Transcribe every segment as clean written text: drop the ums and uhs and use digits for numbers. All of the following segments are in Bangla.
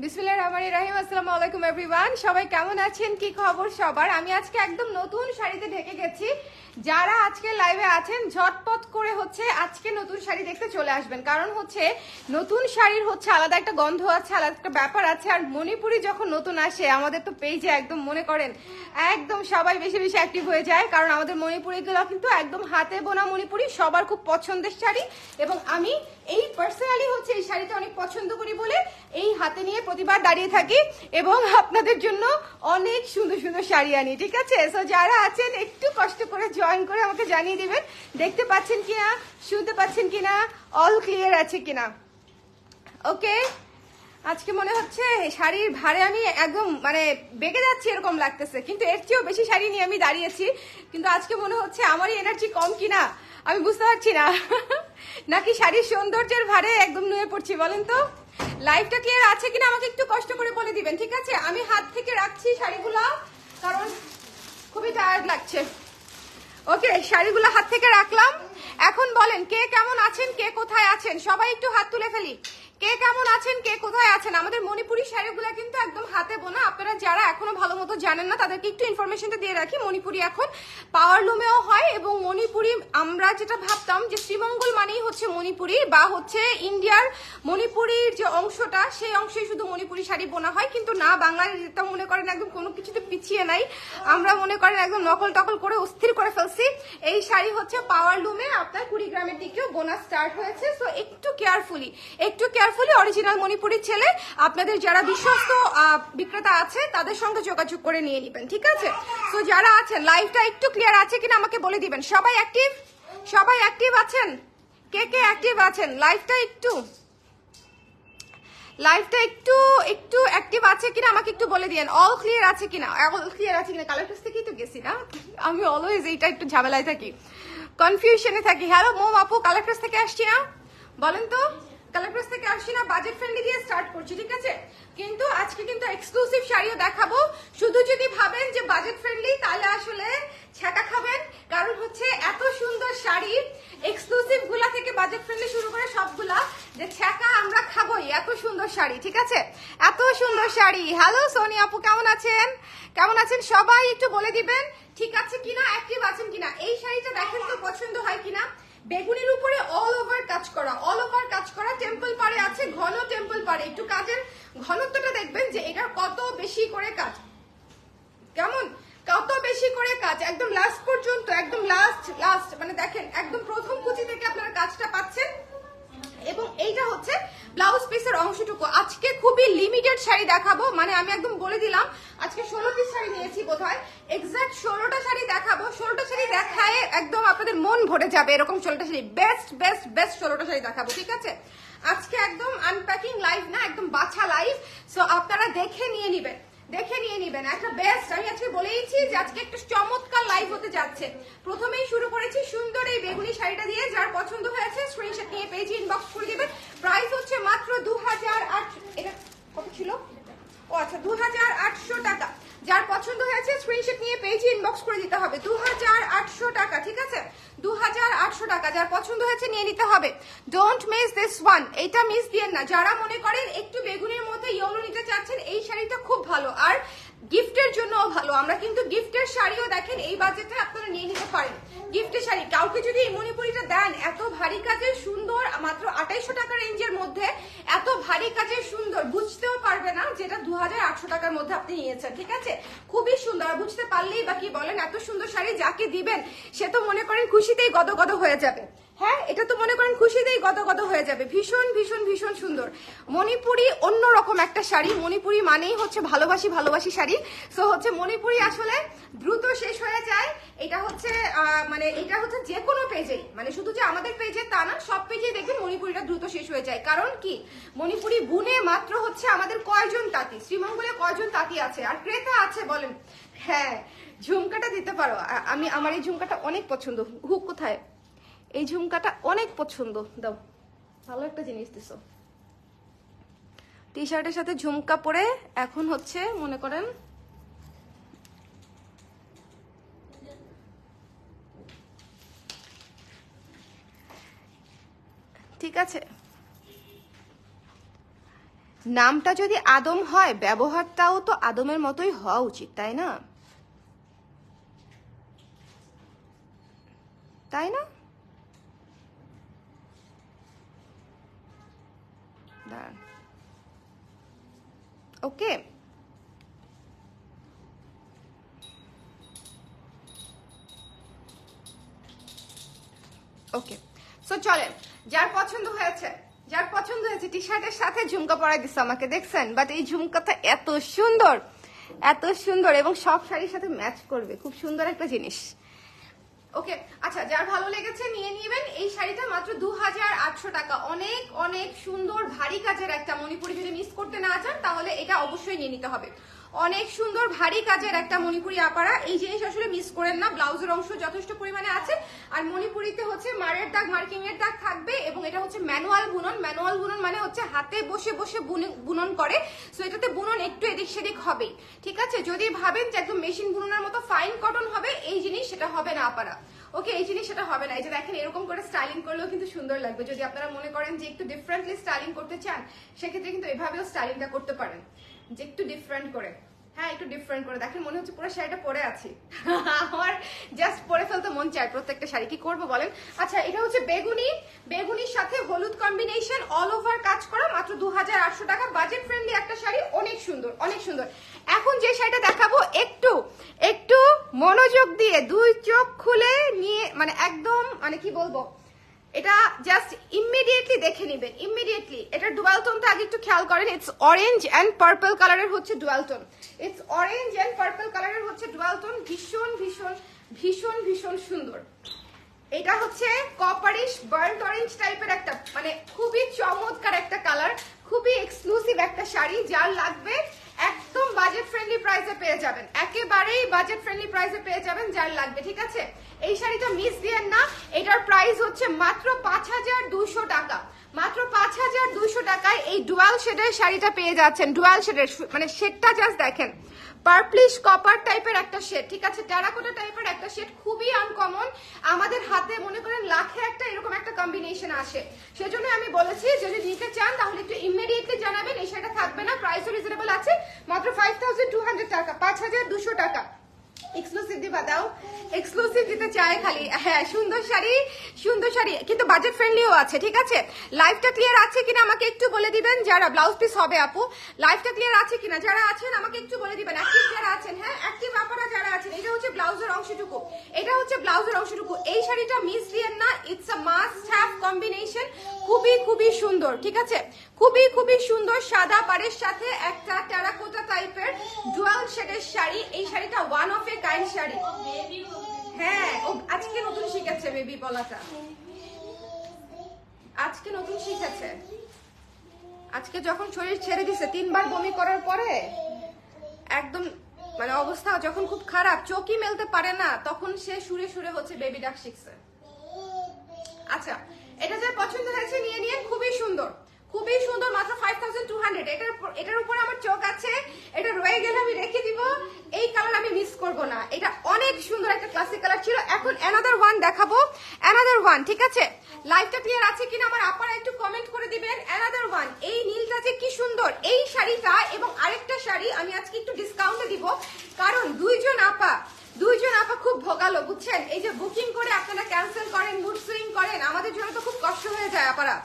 বিসমিল্লাহির রহমানির রহিম। আসসালামু আলাইকুম এভরিওয়ান, সবাই কেমন আছেন? কি খবর সবার? আমি আজকে একদম নতুন শাড়িতে ঢেকে গেছি। যারা আজকে লাইভে আছেন ঝটপট করে হচ্ছে আজকে নতুন শাড়ি দেখতে চলে আসবেন, কারণ হচ্ছে নতুন শাড়ির হচ্ছে আলাদা একটা গন্ধ আছে, আলাদা একটা ব্যাপার আছে। আর মণিপুরি যখন নতুন আসে আমাদের তো পেজে একদম মনে করেন একদম সবাই বেশি বেশি অ্যাক্টিভ হয়ে যায়, কারণ আমাদের মণিপুরিগুলো কিন্তু একদম হাতে বোনা মণিপুরি, সবার খুব পছন্দের শাড়ি। এবং আমি এই পার্সোনালি হচ্ছে এই শাড়িটা অনেক পছন্দ করি বলে এই হাতে নিয়ে প্রতিবার দাঁড়িয়ে থাকি এবং আপনাদের জন্য অনেক সুন্দর সুন্দর শাড়ি আনি, ঠিক আছে? সো যারা আছেন একটু কষ্ট করে জয়েন করে আমাকে জানিয়ে দিবেন দেখতে পাচ্ছেন কিনা, শুনতে পাচ্ছেন কিনা, অল ক্লিয়ার আছে কিনা। ওকে, আজকে মনে হচ্ছে শাড়ির ভারে আমি একদম মানে বেগে যাচ্ছি এরকম লাগতেছে, কিন্তু এর চেয়েও বেশি শাড়ি নিয়ে আমি দাঁড়িয়েছি, কিন্তু আজকে মনে হচ্ছে আমারই এনার্জি কম কিনা আমি বুঝতে পারছি না নাকি শাড়ির সৌন্দর্যের ভারে একদম নুয়ে পড়ছি, বলেন তো? লাইভটা ক্লিয়ার আছে কিনা আমাকে একটু কষ্ট করে বলে দিবেন, ঠিক আছে? আমি হাত থেকে রাখছি শাড়িগুলো, কারণ খুবই টায়ার্ড লাগছে। ওকে, শাড়িগুলো হাত থেকে রাখলাম। এখন বলেন কে কেমন আছেন, কে কোথায় আছেন, সবাই একটু হাত তুলে ফেলি। কে কেমন আছেন, কে কোথায় আছেন? আমাদের মণিপুরি শাড়িগুলো কিন্তু একদম হাতে বোনা। আপনারা যারা এখনো ভালো মতো জানেন না তাদেরকে একটু ইনফরমেশনটা দিয়ে রাখি। মণিপুরি এখন পাওয়ারলুমেও হয়, এবং মণিপুরি আমরা যেটা ভাবতাম যে শ্রীমঙ্গল মানেই হচ্ছে মণিপুরি বা হচ্ছে ইন্ডিয়ার মণিপুরির যে অংশটা সেই অংশেই শুধু মণিপুরি শাড়ি বোনা হয়, কিন্তু না, বাংলাদেশটা মনে করেন একদম কোনো কিছুতে পিছিয়ে নাই। আমরা মনে করেন একদম নকল টকল করে অস্থির করে ফেলছি। এই শাড়ি হচ্ছে পাওয়ারলুমে আপনার কুড়িগ্রামের দিকেও বোনা স্টার্ট হয়েছে। সো একটু কেয়ারফুলি অরিজিনাল মণিপুরির ছেলে আপনাদের যারা বিশ্বস্ত বিক্রেতা আছে তাদের সঙ্গে যোগাযোগ করে নিয়ে নেবেন, ঠিক আছে? সো যারা আছেন লাইভটা একটু ক্লিয়ার আছে কিনা আমাকে বলে দিবেন। সবাই অ্যাক্টিভ আছেন? কে কে অ্যাক্টিভ আছেন? লাইভটা একটু অ্যাক্টিভ আছে কিনা আমাকে একটু বলে দিয়েন। অল ক্লিয়ার আছে কিনা কালেক্টরস থেকেই তো গেছি না আমি, অলওয়েজ এইটা একটু ঝামেলায় থাকি, কনফিউশনে থাকি। হ্যালো মোম আপু, কালেক্টরস থেকে আসছি না? বলেন তো, কালেক্টরস থেকে আসছি না? বাজেট ফ্রেন্ডলি দিয়ে স্টার্ট করছি, ঠিক আছে? কিন্তু আজকে কিন্তু এক্সক্লুসিভ শাড়িও দেখাবো। শুধু যদি ভাবেন যে বাজেট ফ্রেন্ডলি তাহলে আসলে ছ্যাঁকা খাবেন, কারণ হচ্ছে এত সুন্দর শাড়ি এক্সক্লুসিভ গুলা থেকে বাজেট ফ্রেন্ডলি শুরু করে সবগুলা যে ছ্যাঁকা আমরা খাবোই। এত সুন্দর শাড়ি, ঠিক আছে? এত সুন্দর শাড়ি। হ্যালো সোনি আপু, কেমন আছেন? সবাই একটু বলে দিবেন ঠিক আছে কিনা, অ্যাক্টিভ আছেন কিনা। এই শাড়িটা দেখেন তো পছন্দ হয় কিনা। বেগুনির উপরে অল ওভার কাজ করা, টেম্পল পাড়ে আছে, ঘন টেম্পল পাড়ে। একটু কাজের ঘনত্বটা দেখবেন যে এটার কত বেশি করে কাজ, কেমন কত বেশি করে কাজ, একদম লাস্ট পর্যন্ত, একদম লাস্ট মানে দেখেন একদম প্রথম কুচি থেকে আপনারা কাজটা পাচ্ছেন। এবং এইটা হচ্ছে ব্লাউজ পিসের অংশটুকু। আজকে খুবই লিমিটেড শাড়ি দেখাবো, মানে আমি একদম বলে দিলাম আজকে 16 পিস শাড়ি নিয়েছি বোধহয়, এক্সাক্ট 16টা শাড়ি দেখাবো। 16টা শাড়ি দেখায় একদম আপনাদের মন ভরে যাবে, এরকম 16টা শাড়ি, বেস্ট 16টা শাড়ি দেখাবো, ঠিক আছে? আজকে একদম আনপ্যাকিং লাইভ না, একদম বাছা লাইভ। সো আপনারা দেখে নিয়ে নিবেন একটা বেস্ট। আমি আজকে বলেইছি যে আজকে একটা চমৎকার লাইভ হতে যাচ্ছে। প্রথমেই শুরু করেছি সুন্দর এই বেগুনি শাড়িটা দিয়ে। যার পছন্দ হয়েছে স্ক্রিনশট নিয়ে পেজে ইনবক্স করে দিবেন। প্রাইস হচ্ছে মাত্র 2800। এটা কত ছিল? ও আচ্ছা, 2800 টাকা। যার পছন্দ হয়েছে স্ক্রিনশট নিয়ে পেজে ইনবক্স করে দিতে হবে। 2800 টাকা, ঠিক আছে? 2800 টাকা। যার পছন্দ হয়েছে নিয়ে নিতে হবে। ডোন্ট মিস দিস ওয়ান, এটা মিস দিয়েন না। যারা মনে করেন একটু বেগুনের মধ্যে ইয়েলো নিতে চাচ্ছেন, এই শাড়িটা খুব ভালো, আর গিফটের জন্যও ভালো। আমরা কিন্তু গিফটের শাড়িও দেখেন এই বাজেটে আপনারা নিয়ে নিতে পারেন। গিফটের শাড়ি কাউকে যদি এই মণিপুরিটা দেন, এত ভারী কাজের সুন্দর, মাত্র 2800 টাকা রেঞ্জের মধ্যে এত ভারী কাজের সুন্দর, বুঝতেও পারবে না যেটা 2800 টাকার মধ্যে আপনি নিয়েছেন, ঠিক আছে? খুবই সুন্দর, বুঝতে পারলেই বা কি বলেন, এত সুন্দর শাড়ি যাকে দিবেন সে তো মনে করেন খুশিতেই গদগদ হয়ে যাবে। হ্যাঁ, এটা তো মনে করেন খুশিতেই গদগদ হয়ে যাবে। ভীষণ ভীষণ ভীষণ সুন্দর মণিপুরি, অন্যরকম একটা শাড়ি। মণিপুরি মানেই হচ্ছে ভালোবাসি শাড়ি। সো হচ্ছে মণিপুরি আসলে দ্রুত শেষ হয়ে যায়। এটা হচ্ছে যে কোনো পেজেই, মানে শুধু যে আমাদের পেজে তা না, সব পেজেই দেখবেন মণিপুরিটা দ্রুত শেষ হয়ে যায়। কারণ কি, মণিপুরি বুনে মাত্র হচ্ছে আমাদের কয়জন তাঁতি, শ্রীমঙ্গলে কয়জন তাঁতি আছে আর ক্রেতা আছে বলেন? হ্যাঁ, ঝুমকাটা দিতে পারো। আমার এই ঝুমকাটা অনেক পছন্দ। হুক কোথায়? এই ঝুমকাটা অনেক পছন্দ, দাও। ভালো একটা জিনিস দিছো। টি শার্টের সাথে ঝুমকা পরে এখন হচ্ছে মনে করেন ঠিক আছে। নামটা যদি আদম হয় ব্যবহারটাও তো আদমের মতোই হওয়া উচিত, তাই না? তাই না? দাঁড়ান, ওকে ওকে, সো চলেন, যার পছন্দ হয়েছে টি শার্টের সাথে ঝুমকা পরাই দিচ্ছে আমাকে, দেখছেন? বাট এই ঝুমকাটা এত সুন্দর, এত সুন্দর এবং সব শাড়ির সাথে ম্যাচ করবে, খুব সুন্দর একটা জিনিস। ওকে, আচ্ছা, যার ভালো লেগেছে নিয়ে নিবেন। এই শাড়িটা মাত্র 2800 টাকা। অনেক অনেক সুন্দর ভারী কাজের একটা মণিপুরি, যদি মিস করতে না চান তাহলে এটা অবশ্যই নিয়ে নিতে হবে। অনেক সুন্দর ভারী কাজের একটা মণিপুরি আপারা, এই জিনিস আসলে মিস করেন না। ব্লাউজের অংশ যথেষ্ট পরিমাণে আছে, আর মণিপুরিতে হচ্ছে মারের দাগ, মার্কিং এর দাগ থাকবে, এবং এটা হচ্ছে ম্যানুয়াল বুনন। ম্যানুয়াল বুনন মানে হচ্ছে হাতে বসে বসে বুনন করে, সো এটাতে বুনন একটু এদিক সেদিক হবেই, ঠিক আছে? যদি ভাবেন যে একদম মেশিন বুননের মতো ফাইন কটন হবে, এই জিনিস সেটা হবে না আপারা। ওকে, এই জিনিস সেটা হবে না। এই যে দেখেন, এরকম করে স্টাইলিং করলেও কিন্তু সুন্দর লাগবে। যদি আপনারা মনে করেন যে একটু ডিফারেন্টলি স্টাইলিং করতে চান, সেক্ষেত্রে কিন্তু এভাবেও স্টাইলিংটা করতে পারেন, যে একটু ডিফারেন্ট করে। হ্যাঁ, একটু ডিফারেন্ট করে। দেখেন, মনে হচ্ছে পুরো শাড়িটা পরে আছি। আমার জাস্ট পরে ফেলতে মন চায় প্রত্যেকটা শাড়ি, কি করবো বলেন? আচ্ছা, এটা হচ্ছে বেগুনির সাথে হলুদ কম্বিনেশন, অল ওভার কাজ করা, মাত্র 2800 টাকা। বাজেট ফ্রেন্ডলি একটা শাড়ি, অনেক সুন্দর, অনেক সুন্দর। এখন যে শাড়িটা দেখাবো, একটু একটু মনোযোগ দিয়ে দুই চোখ খুলে নিয়ে, মানে একদম, মানে কি বলবো, এটা জাস্ট ইমিডিয়েটলি দেখে নেবেন, ইমিডিয়েটলি। এটার ডুয়াল টোনটা আগে একটু খেয়াল করেন। ইটস অরেঞ্জ এন্ড পার্পল কালারের হচ্ছে dual tone. It's orange and purple কালারের হচ্ছে ডুয়াল টোন। ভীষণ ভীষণ ভীষণ ভীষণ সুন্দর। এটা হচ্ছে কপারিশ বার্ন্ট অরেঞ্জ টাইপের একটা, মানে খুবই চমৎকার একটা কালার, খুবই এক্সক্লুসিভ একটা শাড়ি। যার লাগবে একদম বাজেট ফ্রেন্ডলি প্রাইসে পেয়ে যাবেন, একেবারেই বাজেট ফ্রেন্ডলি প্রাইসে পেয়ে যাবেন যার লাগবে, ঠিক আছে? এই শাড়িটা মিস দিয়েন না। এটার প্রাইস হচ্ছে মাত্র 5200 টাকা। মাত্র 5200 টাকায় এই ডুয়াল শেডের শাড়িটা পেয়ে যাচ্ছেন। ডুয়াল শেডের, মানে শেডটা জাস্ট দেখেন, পার্পলিশ কপার টাইপের একটা শেড, ঠিক আছে? টেরাকোটা টাইপের একটা শেড, খুবই আনকমন। আমাদের হাতে মনে করেন লাখে একটা এরকম একটা কম্বিনেশন আসে। সেজন্য আমি বলেছি যদি নিতে চান তাহলে একটু ইমিডিয়েটলি জানাবেন। এই শাড়িটা থাকবে না, প্রাইসও রিজনেবল আছে, মাত্র 5200 টাকা, 5200 টাকা। এক্সক্লুসিভ দিবা, দাও, এক্সক্লুসিভ দিতে চায় খালি। হ্যাঁ, সুন্দর শাড়ি, সুন্দর শাড়ি, কিন্তু বাজেট ফ্রেন্ডলিও আছে, ঠিক আছে? লাইফটা ক্লিয়ার আছে কিনা আমাকে একটু বলে দিবেন। যারা ব্লাউজ পিস হবে আপু, লাইফটা ক্লিয়ার আছে কিনা যারা আছেন আমাকে একটু বলে দিবেন। অ্যাক্টিভ যারা আছেন, হ্যাঁ অ্যাক্টিভ আপনারা যারা আছেন। এটা হচ্ছে ব্লাউজের অংশটুকু, এটা হচ্ছে ব্লাউজের অংশটুকু। এই শাড়িটা মিস দিয়েন না, it's a must have combination. খুবই খুবই সুন্দর, ঠিক আছে? খুবই খুবই সুন্দর, সাদা পাড়ের সাথে একটা টেরাকোটা টাইপের ডুয়াল শেডের শাড়ি। এই শাড়িটা one of a kind sari. হ্যাঁ, ও আজকে নতুন শিখেছে বেবি বলাটা, আজকে নতুন শিখেছে। আজকে যখন শরীর ছেড়ে দিছে 3 বার বমি করার পরে, একদম মানে অবস্থা যখন খুব খারাপ, চোখই মেলতে পারে না, তখন সে সুরে সুরে হচ্ছে বেবি ডাক শিখছে। আচ্ছা, এটা যা পছন্দ হয়েছে নিয়ে নিয়ে, খুবই সুন্দর, খুবই সুন্দর, মাত্র 5200। এটার উপরে আমার চোখ আছে, এটা রয়ে গেলে আমি রেখে দিব। এই কালার আমি মিস করব না, এটা অনেক সুন্দর একটা ক্লাসিক কালার ছিল। এখন অ্যানাদার ওয়ান দেখাবো, অ্যানাদার ওয়ান, ঠিক আছে? লাইভটা ক্লিয়ার আছে কিনা আমার আপারা একটু কমেন্ট করে দিবেন। অ্যানাদার ওয়ান, এই নীলটা যে কি সুন্দর, এই শাড়িটা এবং আরেকটা শাড়ি আমি আজকে একটু ডিসকাউন্টে দিব, কারণ দুইজন আপা খুব ভোগালো, বুঝছেন? এই যে বুকিং করে আপনারা ক্যান্সেল করেন, মুড সুইং করেন, আমাদের জন্য তো খুব কষ্ট হয়ে যায় আপারা,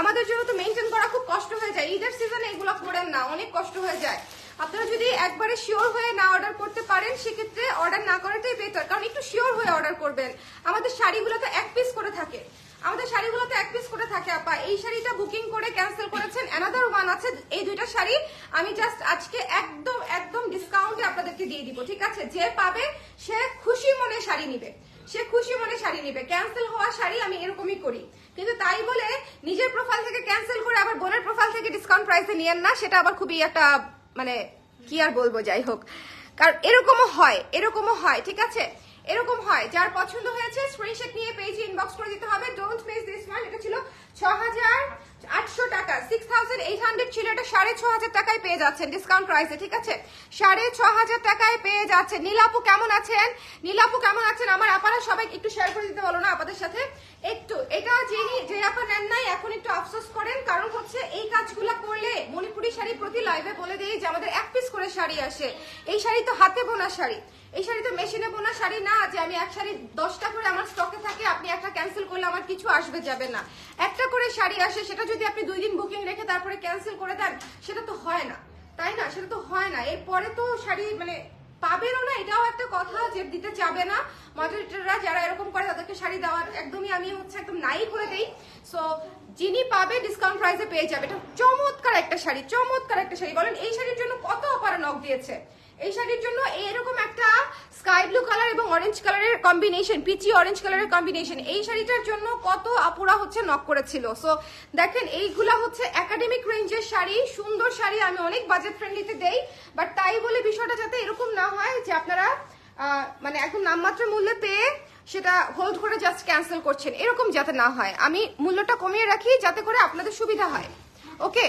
আমাদের জন্য তো মেনটেন করা খুব কষ্ট হয়ে যায়। ঈদের সিজনে এগুলো করেন না, অনেক কষ্ট হয়ে যায়। আপনারা যদি একবারে শিওর হয়ে না অর্ডার করতে পারেন, সেক্ষেত্রে অর্ডার না করাটাই বেটার, কারণ একটু শিওর হয়ে অর্ডার করবেন। আমাদের শাড়িগুলো তো এক পিস করে থাকে, আপা। এই শাড়িটা বুকিং করে ক্যান্সেল করেছেন, অ্যানাদার ওয়ান আছে। এই দুইটা শাড়ি আমি জাস্ট আজকে একদম একদম ডিসকাউন্টে আপনাদেরকে দিয়ে দিব, ঠিক আছে? যে পাবে সে খুশি মনে শাড়ি নিবে, ক্যান্সেল হওয়া শাড়ি আমি এরকমই করি, কিন্তু তাই বলে নিজের প্রোফাইল থেকে ক্যান্সেল করে আবার বোনের প্রোফাইল থেকে ডিসকাউন্ট প্রাইসে নিয়েন না, সেটা আবার খুবই একটা, মানে কি আর বলবো, যাই হোক, কারণ এরকমও হয়, ঠিক আছে? এরকম হয়। যার পছন্দ হয়েছে স্ক্রিনশট নিয়ে পেজে ইনবক্স করে দিতে হবে। Don't miss this one. এটা ছিল 6800 টাকা, 800 ছিল, এটা 6500 টাকায় পেয়ে যাচ্ছেন ডিসকাউন্ট প্রাইসে, ঠিক আছে? 6500 টাকায় পেয়ে যাচ্ছেন। নীলাপু কেমন আছেন? নীলাপু কেমন আছেন? আমার আপারা সবাই একটু শেয়ার করে দিতে বলো না আপনাদের সাথে একটু। এটা যে আপা নেন নাই এখন একটু আফসোস করেন, কারণ হচ্ছে এই কাজগুলো করলে মণিপুরি শাড়ি প্রতি লাইভে বলে দিই যে আমাদের 1 পিস করে শাড়ি আসে। এই শাড়ি তো হাতে বোনা শাড়ি, এই শাড়ি তো মেশিনে বোনা শাড়ি না যে আমি এক শাড়ি 10টা করে আমার স্টকে থাকে, আপনি একটা ক্যান্সেল করলে আমার কিছু আসবে যাবে না। একটা করে শাড়ি আসে, সেটা যদি আপনি 2 দিন বুকিং রেখে তারপরে ক্যান্সেল করে দেন, সেটা তো হয় না, তাই না? সেটা তো হয় না। এরপরে তো শাড়ি মানে পাবেনও না, এটাও একটা কথা যে দিতে চাবে না। মডারেটররা যারা এরকম করে তাদেরকে শাড়ি দেওয়ার একদমই আমি হচ্ছে একদম নাই করে দেই। সো যিনি পাবে ডিসকাউন্ট প্রাইসে পেয়ে যাবে। এটা চমৎকার একটা শাড়ি, চমৎকার একটা শাড়ি। বলেন এই শাড়ির জন্য কত অপারা নক দিয়েছে? এই শাড়ির জন্য এরকম একটা স্কাই ব্লু কালার এবং অরেঞ্জ কালারের কম্বিনেশন, পিচি অরেঞ্জ কালারের কম্বিনেশন, এই শাড়িটার জন্য কত আপুরা হচ্ছে নক করেছিল। সো দেখেন এইগুলা হচ্ছে একাডেমিক রেঞ্জের শাড়ি, সুন্দর শাড়ি, আমি অনেক বাজেট ফ্রেন্ডলিতে দেই, বাট তাই বলে বিষয়টা যাতে এরকম না হয় যে আপনারা মানে একদম নামমাত্র মূল্যে পেয়ে সেটা হোল্ড করে জাস্ট ক্যান্সেল করছেন, এরকম যাতে না হয়। আমি মূল্যটা কমিয়ে রাখি যাতে করে আপনাদের সুবিধা হয়। ওকে,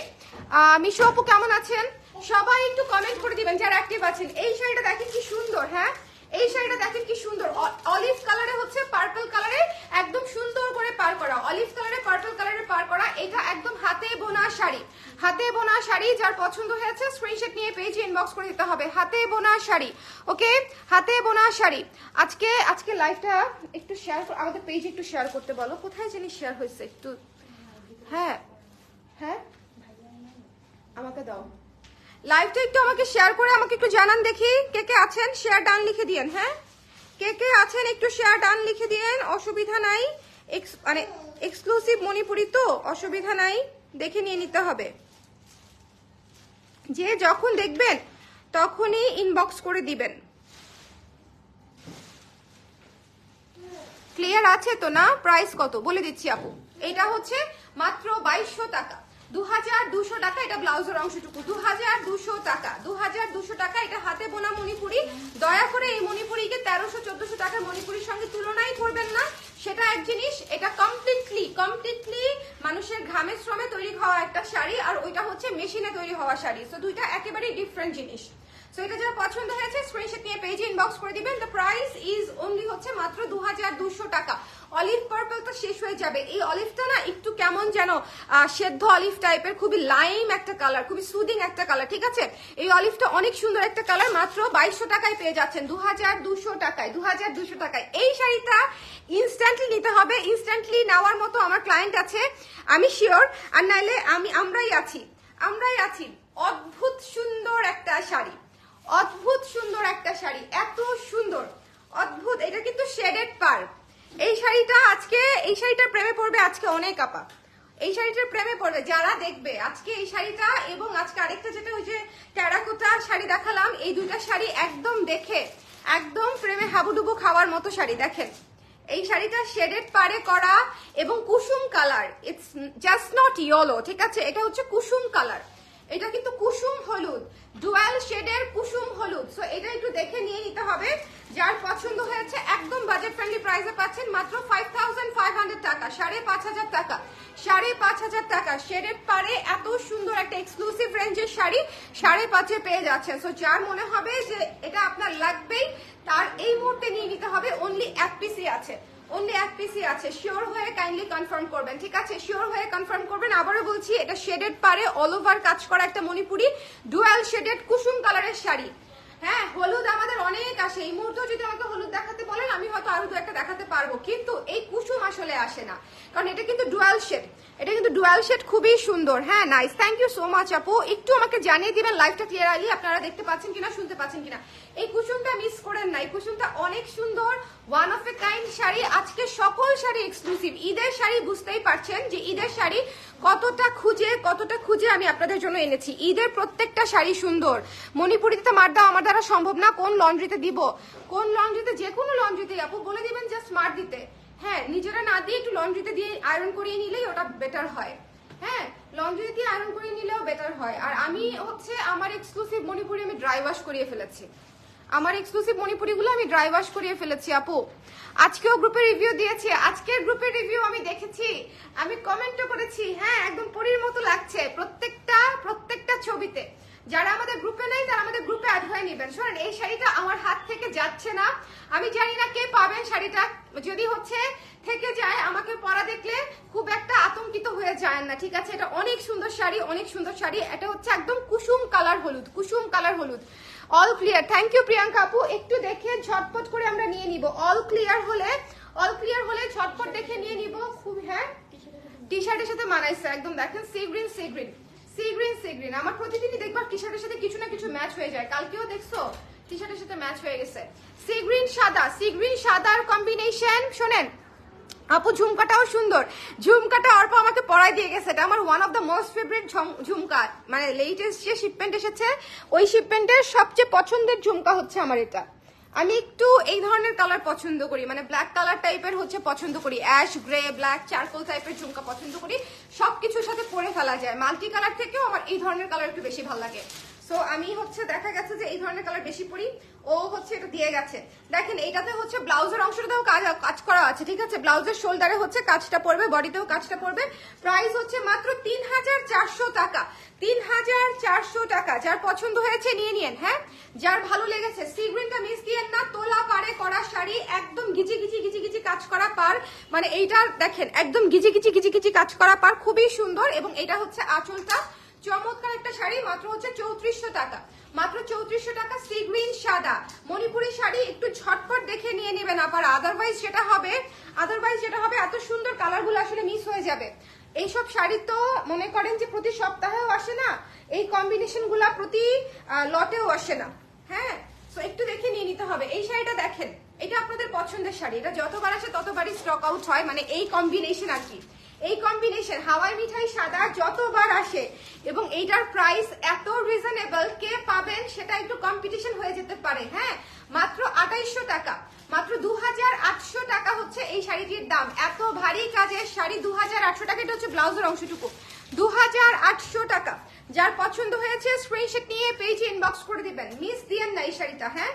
মিশু আপু কেমন আছেন? সবাই একটু কমেন্ট করে দিবেন যারা অ্যাক্টিভ আছেন। এই শাড়িটা দেখেন কি সুন্দর, হ্যাঁ এই শাড়িটা দেখেন কি সুন্দর, অলিভ কালারে হচ্ছে পার্পল কালারে একদম সুন্দর করে পার করা, অলিভ কালারে পার্পল কালারে পার করা। এটা একদম হাতে বোনা শাড়ি, হাতে বোনা শাড়ি। যার পছন্দ হয়েছে স্ক্রিনশট নিয়ে পেজে ইনবক্স করে দিতে হবে। হাতে বোনা শাড়ি, ওকে, হাতে বোনা শাড়ি। আজকে লাইভটা একটু শেয়ার, আমাদের পেজে একটু শেয়ার করতে বলো, কোথায় জানি শেয়ার হয়েছে একটু। হ্যাঁ হ্যাঁ, আমাকে দাও লাইভটা একটু, আমাকে শেয়ার করে আমাকে একটু জানান দেখি কে কে আছেন। শেয়ার ডান লিখে দিয়েন, হ্যাঁ কে কে আছেন একটু শেয়ার ডান লিখে দিয়েন, অসুবিধা নাই। মানে এক্সক্লুসিভ মণিপুরি তো অসুবিধা নাই, দেখে নিয়ে নিতে হবে। যে যখন দেখবেন তখনই ইনবক্স করে দিবেন। ক্লিয়ার আছে তো না? প্রাইস কত বলে দিচ্ছি আপু, এটা হচ্ছে মাত্র 2200 টাকা, 2200 টাকা। এটা ব্লাউজের অংশটুকু 2200 টাকা, 2200 টাকা। এটা হাতে বোনা মণিপুরি। দয়া করে এই মণিপুরিকে 1300-1400 টাকা মণিপুরির সঙ্গে তুলনাই করবেন না। সেটা এক জিনিস, এটা কমপ্লিটলি মানুষের ঘামের শ্রমে তৈরি হওয়া একটা শাড়ি, আর ওইটা হচ্ছে মেশিনে তৈরি হওয়া শাড়ি। সো দুইটা একেবারেই ডিফারেন্ট জিনিস। সো এটা যারা পছন্দ হয়েছে স্ক্রিনশট নিয়ে পেজে ইনবক্স করে দিবেন। দ্য প্রাইস ইজ অনলি হচ্ছে মাত্র 2200 টাকা। অলিভ পার্পল তো শেষ হয়ে যাবে। এই অলিভটা না একটু কেমন যেন সেদ্ধ অলিভ টাইপের, খুবই লাইম একটা কালার, খুবই সুদিং একটা কালার, ঠিক আছে? এই অলিভটা অনেক সুন্দর একটা কালার, মাত্র 2200 টাকায় পেয়ে যাচ্ছেন, 2200 টাকায়, 2200 টাকায়। এই শাড়িটা ইনস্ট্যান্টলি নিতে হবে, ইনস্ট্যান্টলি নেওয়ার মতো আমার ক্লায়েন্ট আছে আমি শিওর, আর নাইলে আমরাই আছি। অদ্ভুত সুন্দর একটা শাড়ি, অদ্ভুত সুন্দর একটা শাড়ি, এত সুন্দর, অদ্ভুত। এটা কিন্তু শেডেড পার। এই শাড়িটার প্রেমে পড়বে আজকে অনেক আপা, এই শাড়িটার প্রেমে পড়বে যারা দেখবে আজকে এই শাড়িটা। এবং আজকে আরেকটা যেটা ওই যে টেরাকোটা শাড়ি দেখালাম, এই দুইটা শাড়ি একদম দেখে একদম প্রেমে হাবুডুবু খাওয়ার মতো শাড়ি। দেখেন এই শাড়িটা শেডেড পারে করা এবং কুসুম colour, it's just not yellow, ঠিক আছে? এটা হচ্ছে কুসুম কালার, এটা কিন্তু কুসুম হলুদ, ডুয়াল শেডের কুসুম হলুদ। সো এটা একটু দেখে নিয়ে নিতে হবে। যার পছন্দ হয়েছে একদম বাজেট ফ্রেন্ডলি প্রাইসে পাচ্ছেন মাত্র 5500 টাকা, 5500 টাকা, 5500 টাকা। শেডেড পারে এত সুন্দর একটা এক্সক্লুসিভ রেঞ্জের শাড়ি 5.5 পেয়ে যাচ্ছেন। সো যার মনে হবে যে এটা আপনার লাগবেই, তার এই মুহূর্তে নিয়ে নিতে হবে। অনলি 1 পিসই আছে, অনলি 1 পিসই আছে। শিওর হয়ে কাইন্ডলি কনফার্ম করবেন, ঠিক আছে? শিওর হয়ে কনফার্ম করবেন। আবারও বলছি, এটা শেডেড পারে অল ওভার কাজ করা একটা মণিপুরি ডুয়াল শেডেড কুসুম কালারের শাড়ি। হ্যাঁ, হলুদ আমাদের অনেক আসে, এই মুহূর্তে যদি আমাকে হলুদ দেখাতে বলেন আমি হয়তো আরো 2-1টা দেখাতে পারবো, কিন্তু এই কুসুম আসলে আসে না, কারণ এটা কিন্তু ডুয়াল শেড, এটা কিন্তু ডুয়াল শেড, খুবই সুন্দর। হ্যাঁ, nice, thank you so much আপু। একটু আমাকে জানিয়ে দিবেন লাইভটা ক্লিয়ারলি আপনারা দেখতে পাচ্ছেন কিনা, শুনতে পাচ্ছেন কিনা। এই কুসুমটা মিস করেন না, এই কুসুমটা অনেক সুন্দর, one of a kind sari. আজকে সকল শাড়ি এক্সক্লুসিভ ঈদের শাড়ি, বুঝতেই পারছেন যে ঈদের শাড়ি কতটা খুঁজে আমি আপনাদের জন্য এনেছি। ঈদের প্রত্যেকটা শাড়ি সুন্দর। মণিপুরিতে মার দেওয়া আমার দ্বারা সম্ভব না, কোন লন্ড্রিতে দিব, কোন লন্ড্রিতে, যে কোনো লন্ড্রিতে আপু বলে দিবেন জাস্ট মার দিতে। হ্যাঁ, নিজেরা না দিয়ে একটু লন্ড্রিতে দিয়ে আয়রন করিয়ে নিলেই ওটা বেটার হয়। হ্যাঁ, লন্ড্রি দিয়ে আয়রন করে নিলেও বেটার হয়। আর আমি হচ্ছে আমার এক্সক্লুসিভ মণিপুরি আমি ড্রাই ওয়াশ করিয়ে ফেলেছি, আমার এক্সক্লুসিভ মণিপুরিগুলো আমি ড্রাই ওয়াশ করিয়ে ফেলেছি আপু। আজকেও গ্রুপে রিভিউ দিয়েছি, আজকের গ্রুপের রিভিউ আমি দেখেছি, আমি কমেন্টও করেছি। হ্যাঁ, একদম পরীর মতো লাগছে প্রত্যেকটা ছবিতে। যারা আমাদের গ্রুপে নাই তারা আমাদের গ্রুপে অ্যাড হয়ে নেবেন। শোনেন, এই শাড়িটা আমার হাত থেকে যাচ্ছে না, আমি জানি না কে পাবেন শাড়িটা। যদি হচ্ছে থেকে যায়, আমাকে পরা দেখলে খুব একটা আতঙ্কিত হয়ে যায় না, ঠিক আছে? এটা অনেক সুন্দর শাড়ি, অনেক সুন্দর শাড়ি। এটা হচ্ছে একদম কুসুম কালার হলুদ, কুসুম কালার হলুদ। All clear, thank you Priyanka আপু। একটু দেখে ঝটপট করে আমরা নিয়ে নিব। অল ক্লিয়ার হলে ঝটপট দেখে নিয়ে নিব। খুব, হ্যাঁ, টি শার্টের সাথে মানাইছে একদম। দেখেন সি গ্রিন। আমার প্রতিদিনই দেখবার টি শার্টের সাথে কিছু না কিছু ম্যাচ হয়ে যায়। কালকেও দেখছো টি শার্টের সাথে ম্যাচ হয়ে গেছে। সি গ্রিন সাদার কম্বিনেশন। শোনেন আপু, ঝুমকাটাও সুন্দর। ঝুমকাটা অর্প আমাকে পরাই দিয়ে গেছে। এটা আমার one of the most favourite jhumka, মানে লেটেস্ট যে শিপমেন্ট এসেছে ওই শিপমেন্টের সবচেয়ে পছন্দের ঝুমকা হচ্ছে আমার এটা। আমি একটু এই ধরনের কালার পছন্দ করি, মানে ব্ল্যাক কালার টাইপের হচ্ছে পছন্দ করি, অ্যাশ গ্রে, ব্ল্যাক, চারকোল টাইপের ঝুমকা পছন্দ করি। সবকিছুর সাথে পরে ফেলা যায়। মাল্টি কালার থেকেও আমার এই ধরনের কালার একটু বেশি ভালো লাগে। সো আমি হচ্ছে দেখা গেছে যে এই ধরনের কালার বেশি পরি। ও হচ্ছে এটা দিয়ে গেছে। দেখেন এইটাতে হচ্ছে ব্লাউজের অংশটাতেও কাজ করা আছে, ঠিক আছে? ব্লাউজের শোল্ডারে হচ্ছে কাজটা পড়বে, বডিতেও কাজটা পড়বে। প্রাইস হচ্ছে মাত্র 3400 টাকা। 3400 টাকা। যার পছন্দ হয়েছে নিয়ে নিয়েন। হ্যাঁ, যার ভালো লেগেছে সি গ্রিনটা মিস দিয়েন না। তোলা পারে করা শাড়ি, একদম গিজি কাজ করা পার, মানে এইটা দেখেন একদম গিজি কাজ করা পার, খুবই সুন্দর। এবং এটা হচ্ছে আঁচলটা, চমৎকার একটা শাড়ি। মাত্র হচ্ছে 3400 টাকা। মাত্র 3400 টাকা। সি গ্রিন সাদা মণিপুরি শাড়ি, একটু ঝটপট দেখে নিয়ে নেবেন আবার। আদারওয়াইজ যেটা হবে এত সুন্দর কালারগুলো আসলে মিস হয়ে যাবে। এইসব শাড়ি তো মনে করেন যে প্রতি সপ্তাহেও আসে না, এই কম্বিনেশন গুলা প্রতি লটেও আসে না। হ্যাঁ, তো একটু দেখে নিয়ে নিতে হবে। এই শাড়িটা দেখেন, এটা আপনাদের পছন্দের শাড়ি। এটা যতবার আসে ততবারই স্টক আউট হয়, মানে এই কম্বিনেশন আর কি। এই কম্বিনেশন হাওয়াই মিঠাই সাদা যতবার আসে, এবং এইটার প্রাইস এত রিজনেবল, কে পাবেন সেটা একটু কম্পিটিশন হয়ে যেতে পারে। হ্যাঁ, মাত্র 2800 টাকা, মাত্র 2800 টাকা হচ্ছে এই শাড়িটির দাম। এত ভারী কাজের শাড়ি 2800 টাকা। এটা হচ্ছে ব্লাউজের অংশটুকু, 2800 টাকা। যার পছন্দ হয়েছে স্ক্রিনশট নিয়ে পেজে ইনবক্স করে দিবেন। মিস দিয়েন না এই শাড়িটা, হ্যাঁ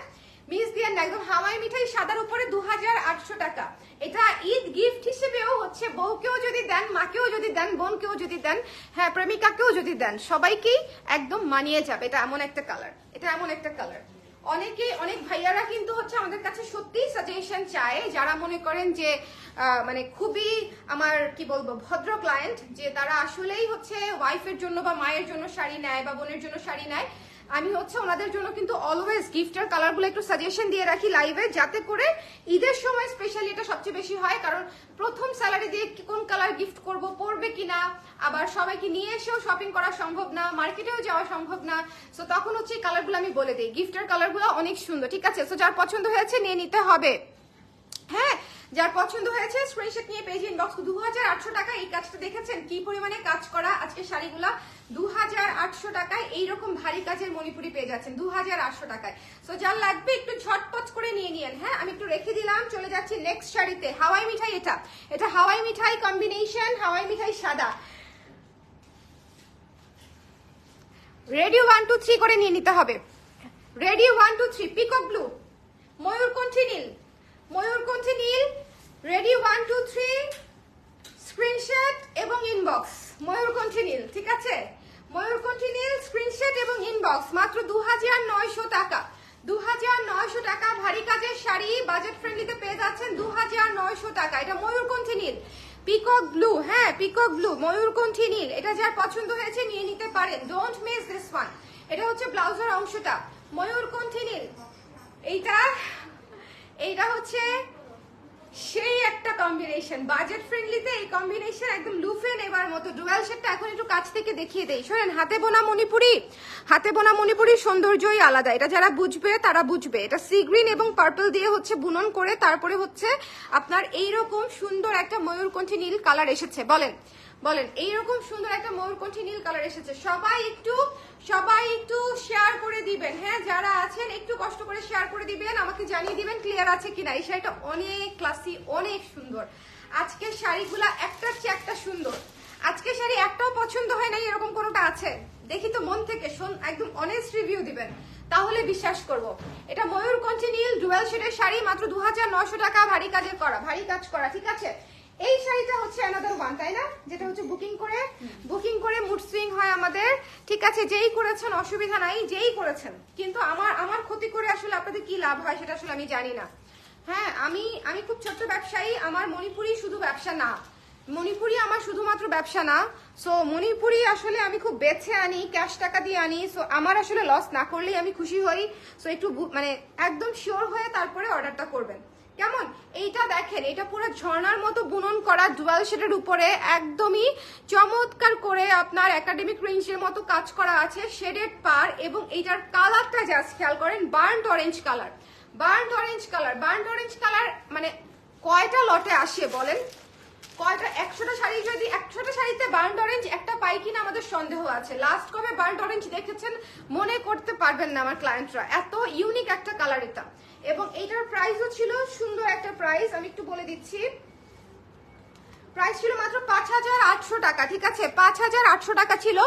মিস দিয়েন না। একদম হাওয়াই মিঠাই সাদার উপরে 2800 টাকা। এটা ঈদ গিফট হিসেবেও হচ্ছে, বউকেও যদি দেন, মাকেও যদি দেন, বোনকেও যদি দেন, হ্যাঁ প্রেমিকাকেও যদি দেন, সবাইকেই একদম মানিয়ে যাবে। এটা এমন একটা কালার। অনেক ভাইয়ারা কিন্তু হচ্ছে আমাদের কাছে সত্যি সাজেশন চায়, যারা মনে করেন যে মানে খুবই আমার কি বলবো ভদ্র ক্লায়েন্ট, যে তারা আসলেই হচ্ছে ওয়াইফের জন্য বা মায়ের জন্য শাড়ি নেয় বা বোনের জন্য শাড়ি নেয়। আমি হচ্ছে ওনাদের জন্য কিন্তু অলওয়েজ গিফটের কালারগুলো একটু সাজেশন দিয়ে রাখি লাইভে, যাতে করে ঈদের সময় স্পেশালি এটা সবচেয়ে বেশি হয়। কারণ প্রথম স্যালারি দিয়ে কোন কালার গিফট করব, পরবে কিনা, আবার সবাইকে নিয়ে এসেও শপিং করা সম্ভব না, মার্কেটেও যাওয়া সম্ভব না। সো তখন হচ্ছে এই কালারগুলো আমি বলে দিই। গিফটের কালারগুলো অনেক সুন্দর, ঠিক আছে? সো যার পছন্দ হয়েছে নিয়ে নিতে হবে। হ্যাঁ, যার পছন্দ হয়েছে স্ক্রিনশট নিয়ে পেজ ইনবক্স। 2800 টাকা। এই কাজটা দেখেছেন কি পরিমাণে কাজ করা আজকে শাড়িগুলা। 2800 টাকায় এইরকম ভারী কাজের মণিপুরি পেয়ে যাচ্ছেন 2800 টাকায়। সো যার লাগবে একটু ঝটপট করে নিয়ে নিয়েন। হ্যাঁ, আমি একটু রেখে দিলাম, চলে যাচ্ছি নেক্সট শাড়িতে। হাওয়াই মিঠাই, এটা হাওয়াই মিঠাই কম্বিনেশন, হাওয়াই মিঠাই সাদা। রেডি 1 2 3 করে নিয়ে নিতে হবে। রেডি 1 2 3। পিকক ব্লু, ময়ূরকণ্ঠী নীল, রেডি 1 2 3। স্ক্রিনশট এবং ইনবক্স। ময়ূরকণ্ঠী নীল, ঠিক আছে? ময়ূরকণ্ঠী নীল, স্ক্রিনশট এবং ইনবক্স। মাত্র 2900 টাকা। 2900 টাকা ভারী কাজের শাড়ি বাজেট ফ্রেন্ডলিতে পেয়ে যাচ্ছেন 2900 টাকা। এটা ময়ূরকণ্ঠী নীল, পিকক ব্লু। হ্যাঁ, পিকক ব্লু, ময়ূরকণ্ঠী নীল। এটা যার পছন্দ হয়েছে নিয়ে নিতে পারেন। Don't miss this one. এটা হচ্ছে ব্লাউজের অংশটা, ময়ূরকণ্ঠী নীল। এইটা হচ্ছে সেই একটা কম্বিনেশন বাজেট ফ্রেন্ডলিতে। এই কম্বিনেশন একদম লুফে নেবার মতো। ডুয়াল শেডটা এখন একটু কাছ থেকে দেখিয়ে দেই। শোনেন, হাতে বোনা মণিপুরি সৌন্দর্যই আলাদা। এটা যারা বুঝবে তারা বুঝবে। এটা সি গ্রিন এবং পার্পল দিয়ে হচ্ছে বুনন করে তারপরে হচ্ছে আপনার এইরকম সুন্দর একটা ময়ূরকণ্ঠী নীল কালার এসেছে। বলেন এইরকম সুন্দর একটা ময়ূরকণ্ঠী নীল কালার এসেছে। সবাই একটু শেয়ার করে দিবেন। হ্যাঁ, যারা আছেন একটু কষ্ট করে শেয়ার করে দিবেন, আমাকে জানিয়ে দিবেন ক্লিয়ার আছে কিনা। এই শাড়িটা অনেক ক্লাসি, অনেক সুন্দর। আজকের শাড়িগুলা একটার চেয়ে একটা সুন্দর। আজকের শাড়ি একটাও পছন্দ হয় নাই এরকম কোনোটা আছে? দেখি তো মন থেকে, একদম অনেস্ট রিভিউ দিবেন। তাহলে বিশ্বাস করব। এটা ময়ূরকণ্ঠ নীল ডুয়াল শেডের শাড়ি, মাত্র 2900 টাকা, ভারী কাজের করা, ভারী কাজ করা, ঠিক আছে। এই শাড়িটা হচ্ছে অ্যানাদার ওয়ান, তাই না, যেটা হচ্ছে বুকিং করে মুড সুইং হয় আমাদের, ঠিক আছে। যেই করেছেন অসুবিধা নাই, যেই করেছেন, কিন্তু আমার ক্ষতি করে আসলে আপনাদের কি লাভ হয় সেটা আসলে আমি জানি না। হ্যাঁ, আমি খুব ছোট্ট ব্যবসায়ী, আমার মণিপুরি শুধু ব্যবসা না, মণিপুরি আমার শুধুমাত্র ব্যবসা না। সো মণিপুরি আসলে আমি খুব বেছে আনি, ক্যাশ টাকা দিয়ে আনি। সো আমার আসলে লস না করলেই আমি খুশি হই। সো একটু মানে একদম শিওর হয়ে তারপরে অর্ডারটা করবেন, কেমন। এইটা দেখেন, এটা পুরো ঝর্ণার মতো বুনন করা ডুয়াল শেডের উপরে একদমই চমৎকার করে আপনার একাডেমিক রেঞ্জের মতো কাজ করা আছে, শেডেড পার। এবং এইটার কালারটা জাস্ট খেয়াল করেন, burnt orange colour, burnt orange colour. মানে কয়টা লটে আসে বলেন, কয়টা? 100টা শাড়ি, যদি 100টা শাড়িতে বার্ন্ট অরেঞ্জ একটা পাই কিনা আমাদের সন্দেহ আছে। লাস্ট কবে বার্ন্ট অরেঞ্জ দেখেছেন মনে করতে পারবেন না আমার ক্লায়েন্টরা, এত ইউনিক একটা কালার এটা। এবং এইটার প্রাইসও ছিল সুন্দর একটা প্রাইস, আমি একটু বলে দিচ্ছি। প্রাইস ছিল মাত্র 5800 টাকা, ঠিক আছে, 5800 টাকা ছিল।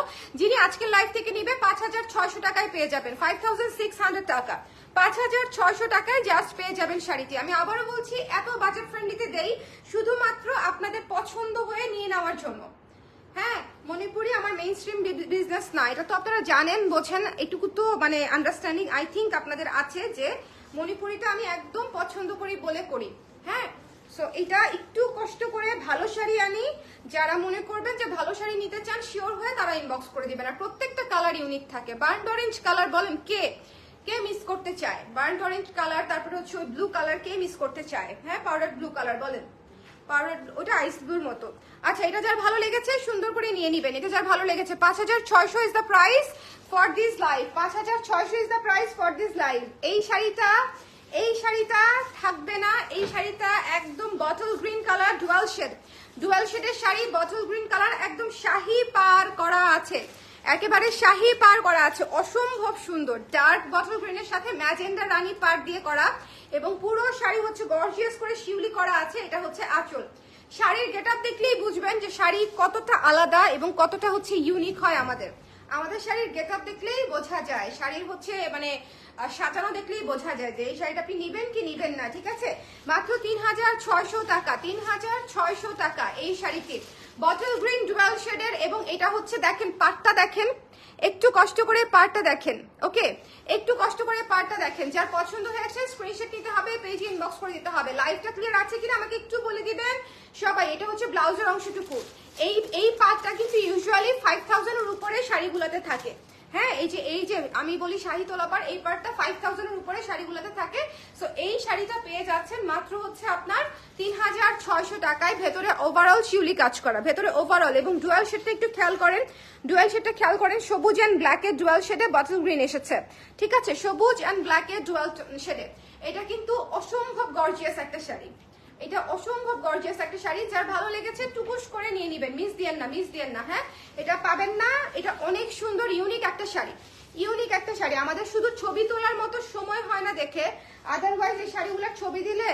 যিনি আজকের লাইভ থেকে নিবে 5600 টাকায় পেয়ে যাবেন, 5600 টাকা, 5600 টাকায় জাস্ট পেয়ে যাবেন শাড়িটি। আমি আবারও বলছি, এত বাজেট ফ্রেন্ডলিতে দেই শুধুমাত্র আপনাদের পছন্দ হয়ে নিয়ে নেওয়ার জন্য। হ্যাঁ, মণিপুরি আমার মেইন স্ট্রিম বিজনেস না, এটা তো আপনারা জানেন, বোঝেন, এটুকু তো মানে আন্ডারস্ট্যান্ডিং আই থিঙ্ক আপনাদের আছে যে মণিপুরিটা আমি একদম পছন্দ করি বলে করি। হ্যাঁ, সো এটা একটু কষ্ট করে ভালো শাড়ি আনি। যারা মনে করবেন যে ভালো শাড়ি নিতে চান শিওর হয়ে তারা ইনবক্স করে দিবেন। আর প্রত্যেকটা কালার ইউনিক থাকে। বার্ন্ট অরেঞ্জ কালার বলেন, কে মিস করতে চায় বার্ন্ট অরেঞ্জ কালার? তারপরে হচ্ছে ওই ব্লু কালার, কে মিস করতে চায়? হ্যাঁ, পাউডার ব্লু কালার বলেন, পাউডার, ওটা আইস ব্লুর মতো। আচ্ছা, এটা যার ভালো লেগেছে সুন্দর করে নিয়ে নিবেন। এটা যার ভালো লেগেছে 5600 is the price for this live, 5600 is the price for this live. এই শাড়িটা থাকবে না, এই শাড়িটা একদম বটল গ্রিন কালার, ডুয়াল শেডের শাড়ি, বটল গ্রিন কালার, একদম শাহি পার করা আছে, একেবারে শাহি পার করা আছে, অসম্ভব সুন্দর। ডার্ক বটল গ্রিনের সাথে ম্যাজেন্ডা রানী পার দিয়ে করা, এবং পুরো শাড়ি হচ্ছে গর্জিয়াস করে শিউলি করা আছে। এটা হচ্ছে আঁচল। শাড়ির গেটআপ দেখলেই বুঝবেন যে শাড়ি কতটা আলাদা এবং কতটা হচ্ছে ইউনিক হয়। আমাদের শাড়ির গেটআপ দেখলেই বোঝা যায়, শাড়ির হচ্ছে মানে সাজানো দেখলেই বোঝা যায় যে এই শাড়িটা আপনি নিবেন কি নিবেন না, ঠিক আছে। মাত্র 3600 টাকা, 3600 টাকা এই শাড়িটি, বটল গ্রিন ডুয়াল শেডের। এবং এটা হচ্ছে দেখেন পাটটা, দেখেন একটু কষ্ট করে পাটটা দেখেন, ওকে, একটু কষ্ট করে পাটটা দেখেন। যার পছন্দ হয়েছে স্ক্রিনশট নিতে হবে, পেজে ইনবক্স করে দিতে হবে। লাইভটা ক্লিয়ার আছে কিনা আমাকে একটু বলে দিবেন সবাই। এটা হচ্ছে ব্লাউজের অংশটুকু। এই পাটটা কিন্তু ইউজুয়ালি 5000 এর উপরে শাড়িগুলোতে থাকে। হ্যাঁ, এই যে আমি বলি শাড়ি তোলাবার, এই পার্টটা 5000 এর উপরে শাড়িগুলোতে থাকে। সো এই শাড়িটা পেয়ে যাচ্ছেন মাত্র হচ্ছে আপনার 3600 টাকায়। ভেতরে ওভারঅল শিউলি কাজ করা, ভেতরে ওভারঅল। এবং ডুয়াল শেডটা একটু খেয়াল করেন, সবুজ এন্ড ব্ল্যাক এর ডুয়াল শেডে বটল গ্রিন এসেছে, ঠিক আছে, সবুজ এন্ড ব্ল্যাক এর ডুয়াল শেডে। এটা কিন্তু অসম্ভব গর্জিয়াস একটা শাড়ি, এটা অসম্ভব গর্জিয়াস একটা শাড়ি। যার ভালো লেগেছে টুকুস করে নিয়ে নিবেন, মিস দিয়েন না। হ্যাঁ, এটা পাবেন না, এটা অনেক সুন্দর ইউনিক একটা শাড়ি। আমাদের শুধু ছবি তোলার মতো সময় হয় না দেখে, আদারওয়াইজ এই শাড়িগুলোর ছবি দিলে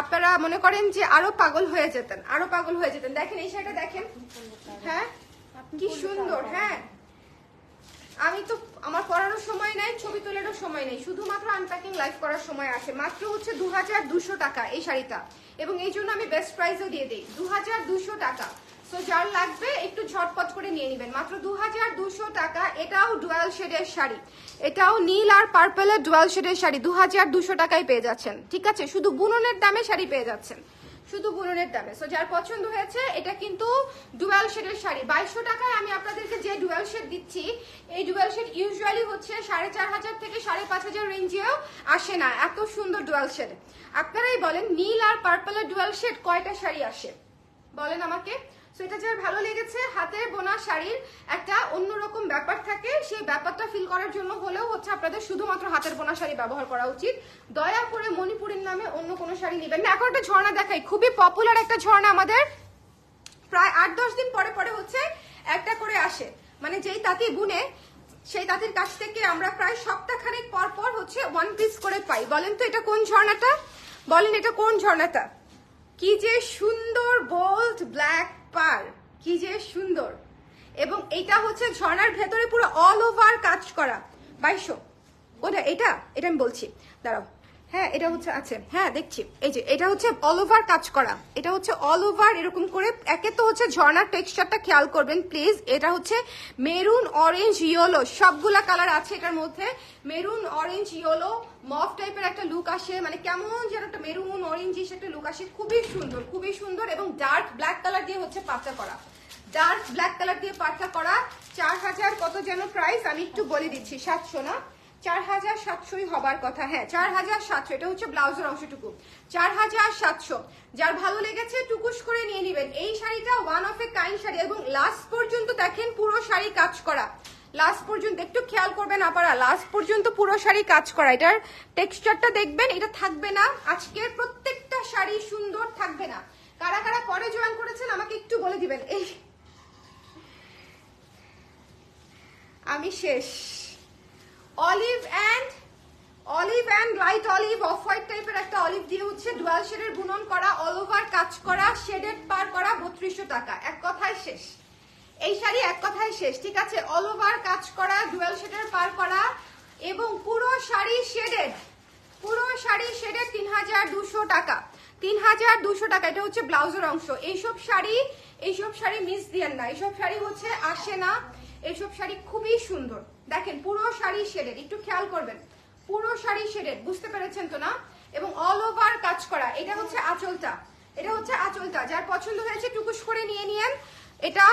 আপনারা মনে করেন যে আরো পাগল হয়ে যেতেন। দেখেন এই শাড়িটা দেখেন, হ্যাঁ কি সুন্দর। হ্যাঁ, আমি তো আমার পড়ানোর সময় নাই, ছবি তোলারও সময় নেই, শুধুমাত্র আনপ্যাকিং লাইভ করার সময় আছে। মাত্র হচ্ছে 2200 টাকা এই শাড়িটা, এবং এই জন্য আমি বেস্ট প্রাইসও দিয়ে দিই, 2200 টাকা। সো যার লাগবে একটু ঝটপট করে নিয়ে নেবেন, মাত্র 2200 টাকা। এটাও ডুয়াল শেডের শাড়ি, এটাও নীল আর পার্পলের ডুয়াল শেডের শাড়ি, 2200 টাকায় পেয়ে যাচ্ছেন, ঠিক আছে। শুধু বুননের দামে শাড়ি পেয়ে যাচ্ছেন, শুধু বুননের দামে। সো যার পছন্দ হয়েছে, এটা কিন্তু ডুয়াল শেডের শাড়ি। 2200 টাকায় আমি আপনাদেরকে যে ডুয়াল শেড দিচ্ছি, এই ডুয়াল শেড ইউজুয়ালি হচ্ছে 4500 থেকে 5500 রেঞ্জেও আসে না। এত সুন্দর ডুয়াল শেড। আপনারাই বলেন, নীল আর পার্পলের ডুয়াল শেড কয়টা শাড়ি আসে বলেন আমাকে। সো এটা যার ভালো লেগেছে, হাতের বোনা শাড়ির একটা অন্যরকম ব্যাপার থাকে, সেই ব্যাপারটা ফিল করার জন্য হলেও হচ্ছে আপনাদের শুধুমাত্র হাতের বোনা শাড়ি ব্যবহার করা উচিত। দয়া করে মণিপুরের নামে অন্য কোনো শাড়ি নেবেন না। এখন একটা ঝর্ণা দেখাই, খুবই পপুলার একটা ঝর্ণা, আমাদের প্রায় 8-10 দিন পরে হচ্ছে একটা করে আসে। মানে যেই তাঁতি বুনে, সেই তাঁতির কাছ থেকে আমরা প্রায় সপ্তাহখানেক পর হচ্ছে 1 পিস করে পাই। বলেন তো এটা কোন ঝর্ণাটা, বলেন এটা কোন ঝর্ণাটা? কি যে সুন্দর বোল্ড ব্ল্যাক পার, কি যে সুন্দর। এবং এটা হচ্ছে ঝর্ণার ভেতরে পুরো অল ওভার কাজ করা। 2200 কোনটা? এটা এটা আমি বলছি, দাঁড়াও। হ্যাঁ এটা হচ্ছে আছে, হ্যাঁ দেখছি, এই যে এটা হচ্ছে অল ওভার কাজ করা, এটা হচ্ছে অল ওভার এরকম করে। একে তো হচ্ছে ঝর্ণার টেক্সচারটা খেয়াল করবেন প্লিজ। এটা হচ্ছে মেরুন, অরেঞ্জ, ইয়েলো, সবগুলা কালার আছে এটার মধ্যে। মেরুন, অরেঞ্জ, ইয়েলো, মফ টাইপের একটা লুক আসে, মানে কেমন যেন একটা মেরুন অরেঞ্জিশ একটা লুক আসে। খুবই সুন্দর, খুবই সুন্দর। এবং ডার্ক ব্ল্যাক কালার দিয়ে হচ্ছে পাতা করা, ডার্ক ব্ল্যাক কালার দিয়ে পাতা করা। 4000 কত যেন প্রাইস, আমি একটু বলে দিচ্ছি, 700 না, 4700ই হবার কথা। হ্যাঁ 4700। এটা হচ্ছে ব্লাউজের অংশটুকু, 4700। যার ভালো লেগেছে টুকুস করে নিয়ে নেবেন। এই শাড়িটা one of a kind sari, এবং লাস্ট পর্যন্ত দেখেন পুরো শাড়ি কাজ করা, লাস্ট পর্যন্ত একটু খেয়াল করবেন আপনারা, লাস্ট পর্যন্ত পুরো শাড়ি কাজ করা। এটার টেক্সচারটা দেখবেন, এটা থাকবে না আজকের প্রত্যেকটা শাড়ি সুন্দর থাকবে না। কারা কারা পরে জয়েন করেছেন আমাকে একটু বলে দিবেন। এই আমি শেষ। Olive and light olive, off white টাইপের একটা অলিভ দিয়ে হচ্ছে ডুয়াল শেডের বুনন করা, অল ওভার কাজ করা, শেডেড পার করা, 3200 টাকা। এক কথায় শেষ এই শাড়ি, এক কথায় শেষ, ঠিক আছে। অল ওভার কাজ করা, ডুয়াল শেডের পার করা, এবং পুরো শাড়ি শেডেড, পুরো শাড়ি শেডেড, 3200 টাকা, 3200 টাকা। এটা হচ্ছে ব্লাউজের অংশ। এইসব শাড়ি মিস দিয়েন না, এইসব শাড়ি হচ্ছে আসে না, এইসব শাড়ি খুবই সুন্দর। দেখেন পুরো শাড়ি শেডেড, একটু খেয়াল করবেন, পুরো শাড়ি শেডেড, বুঝতে পেরেছেন তো না? এবং অল ওভার কাজ করা। এটা হচ্ছে আঁচলটা, এটা হচ্ছে আঁচলটা। যার পছন্দ হয়েছে টুকুস করে নিয়ে নিয়েন। এটা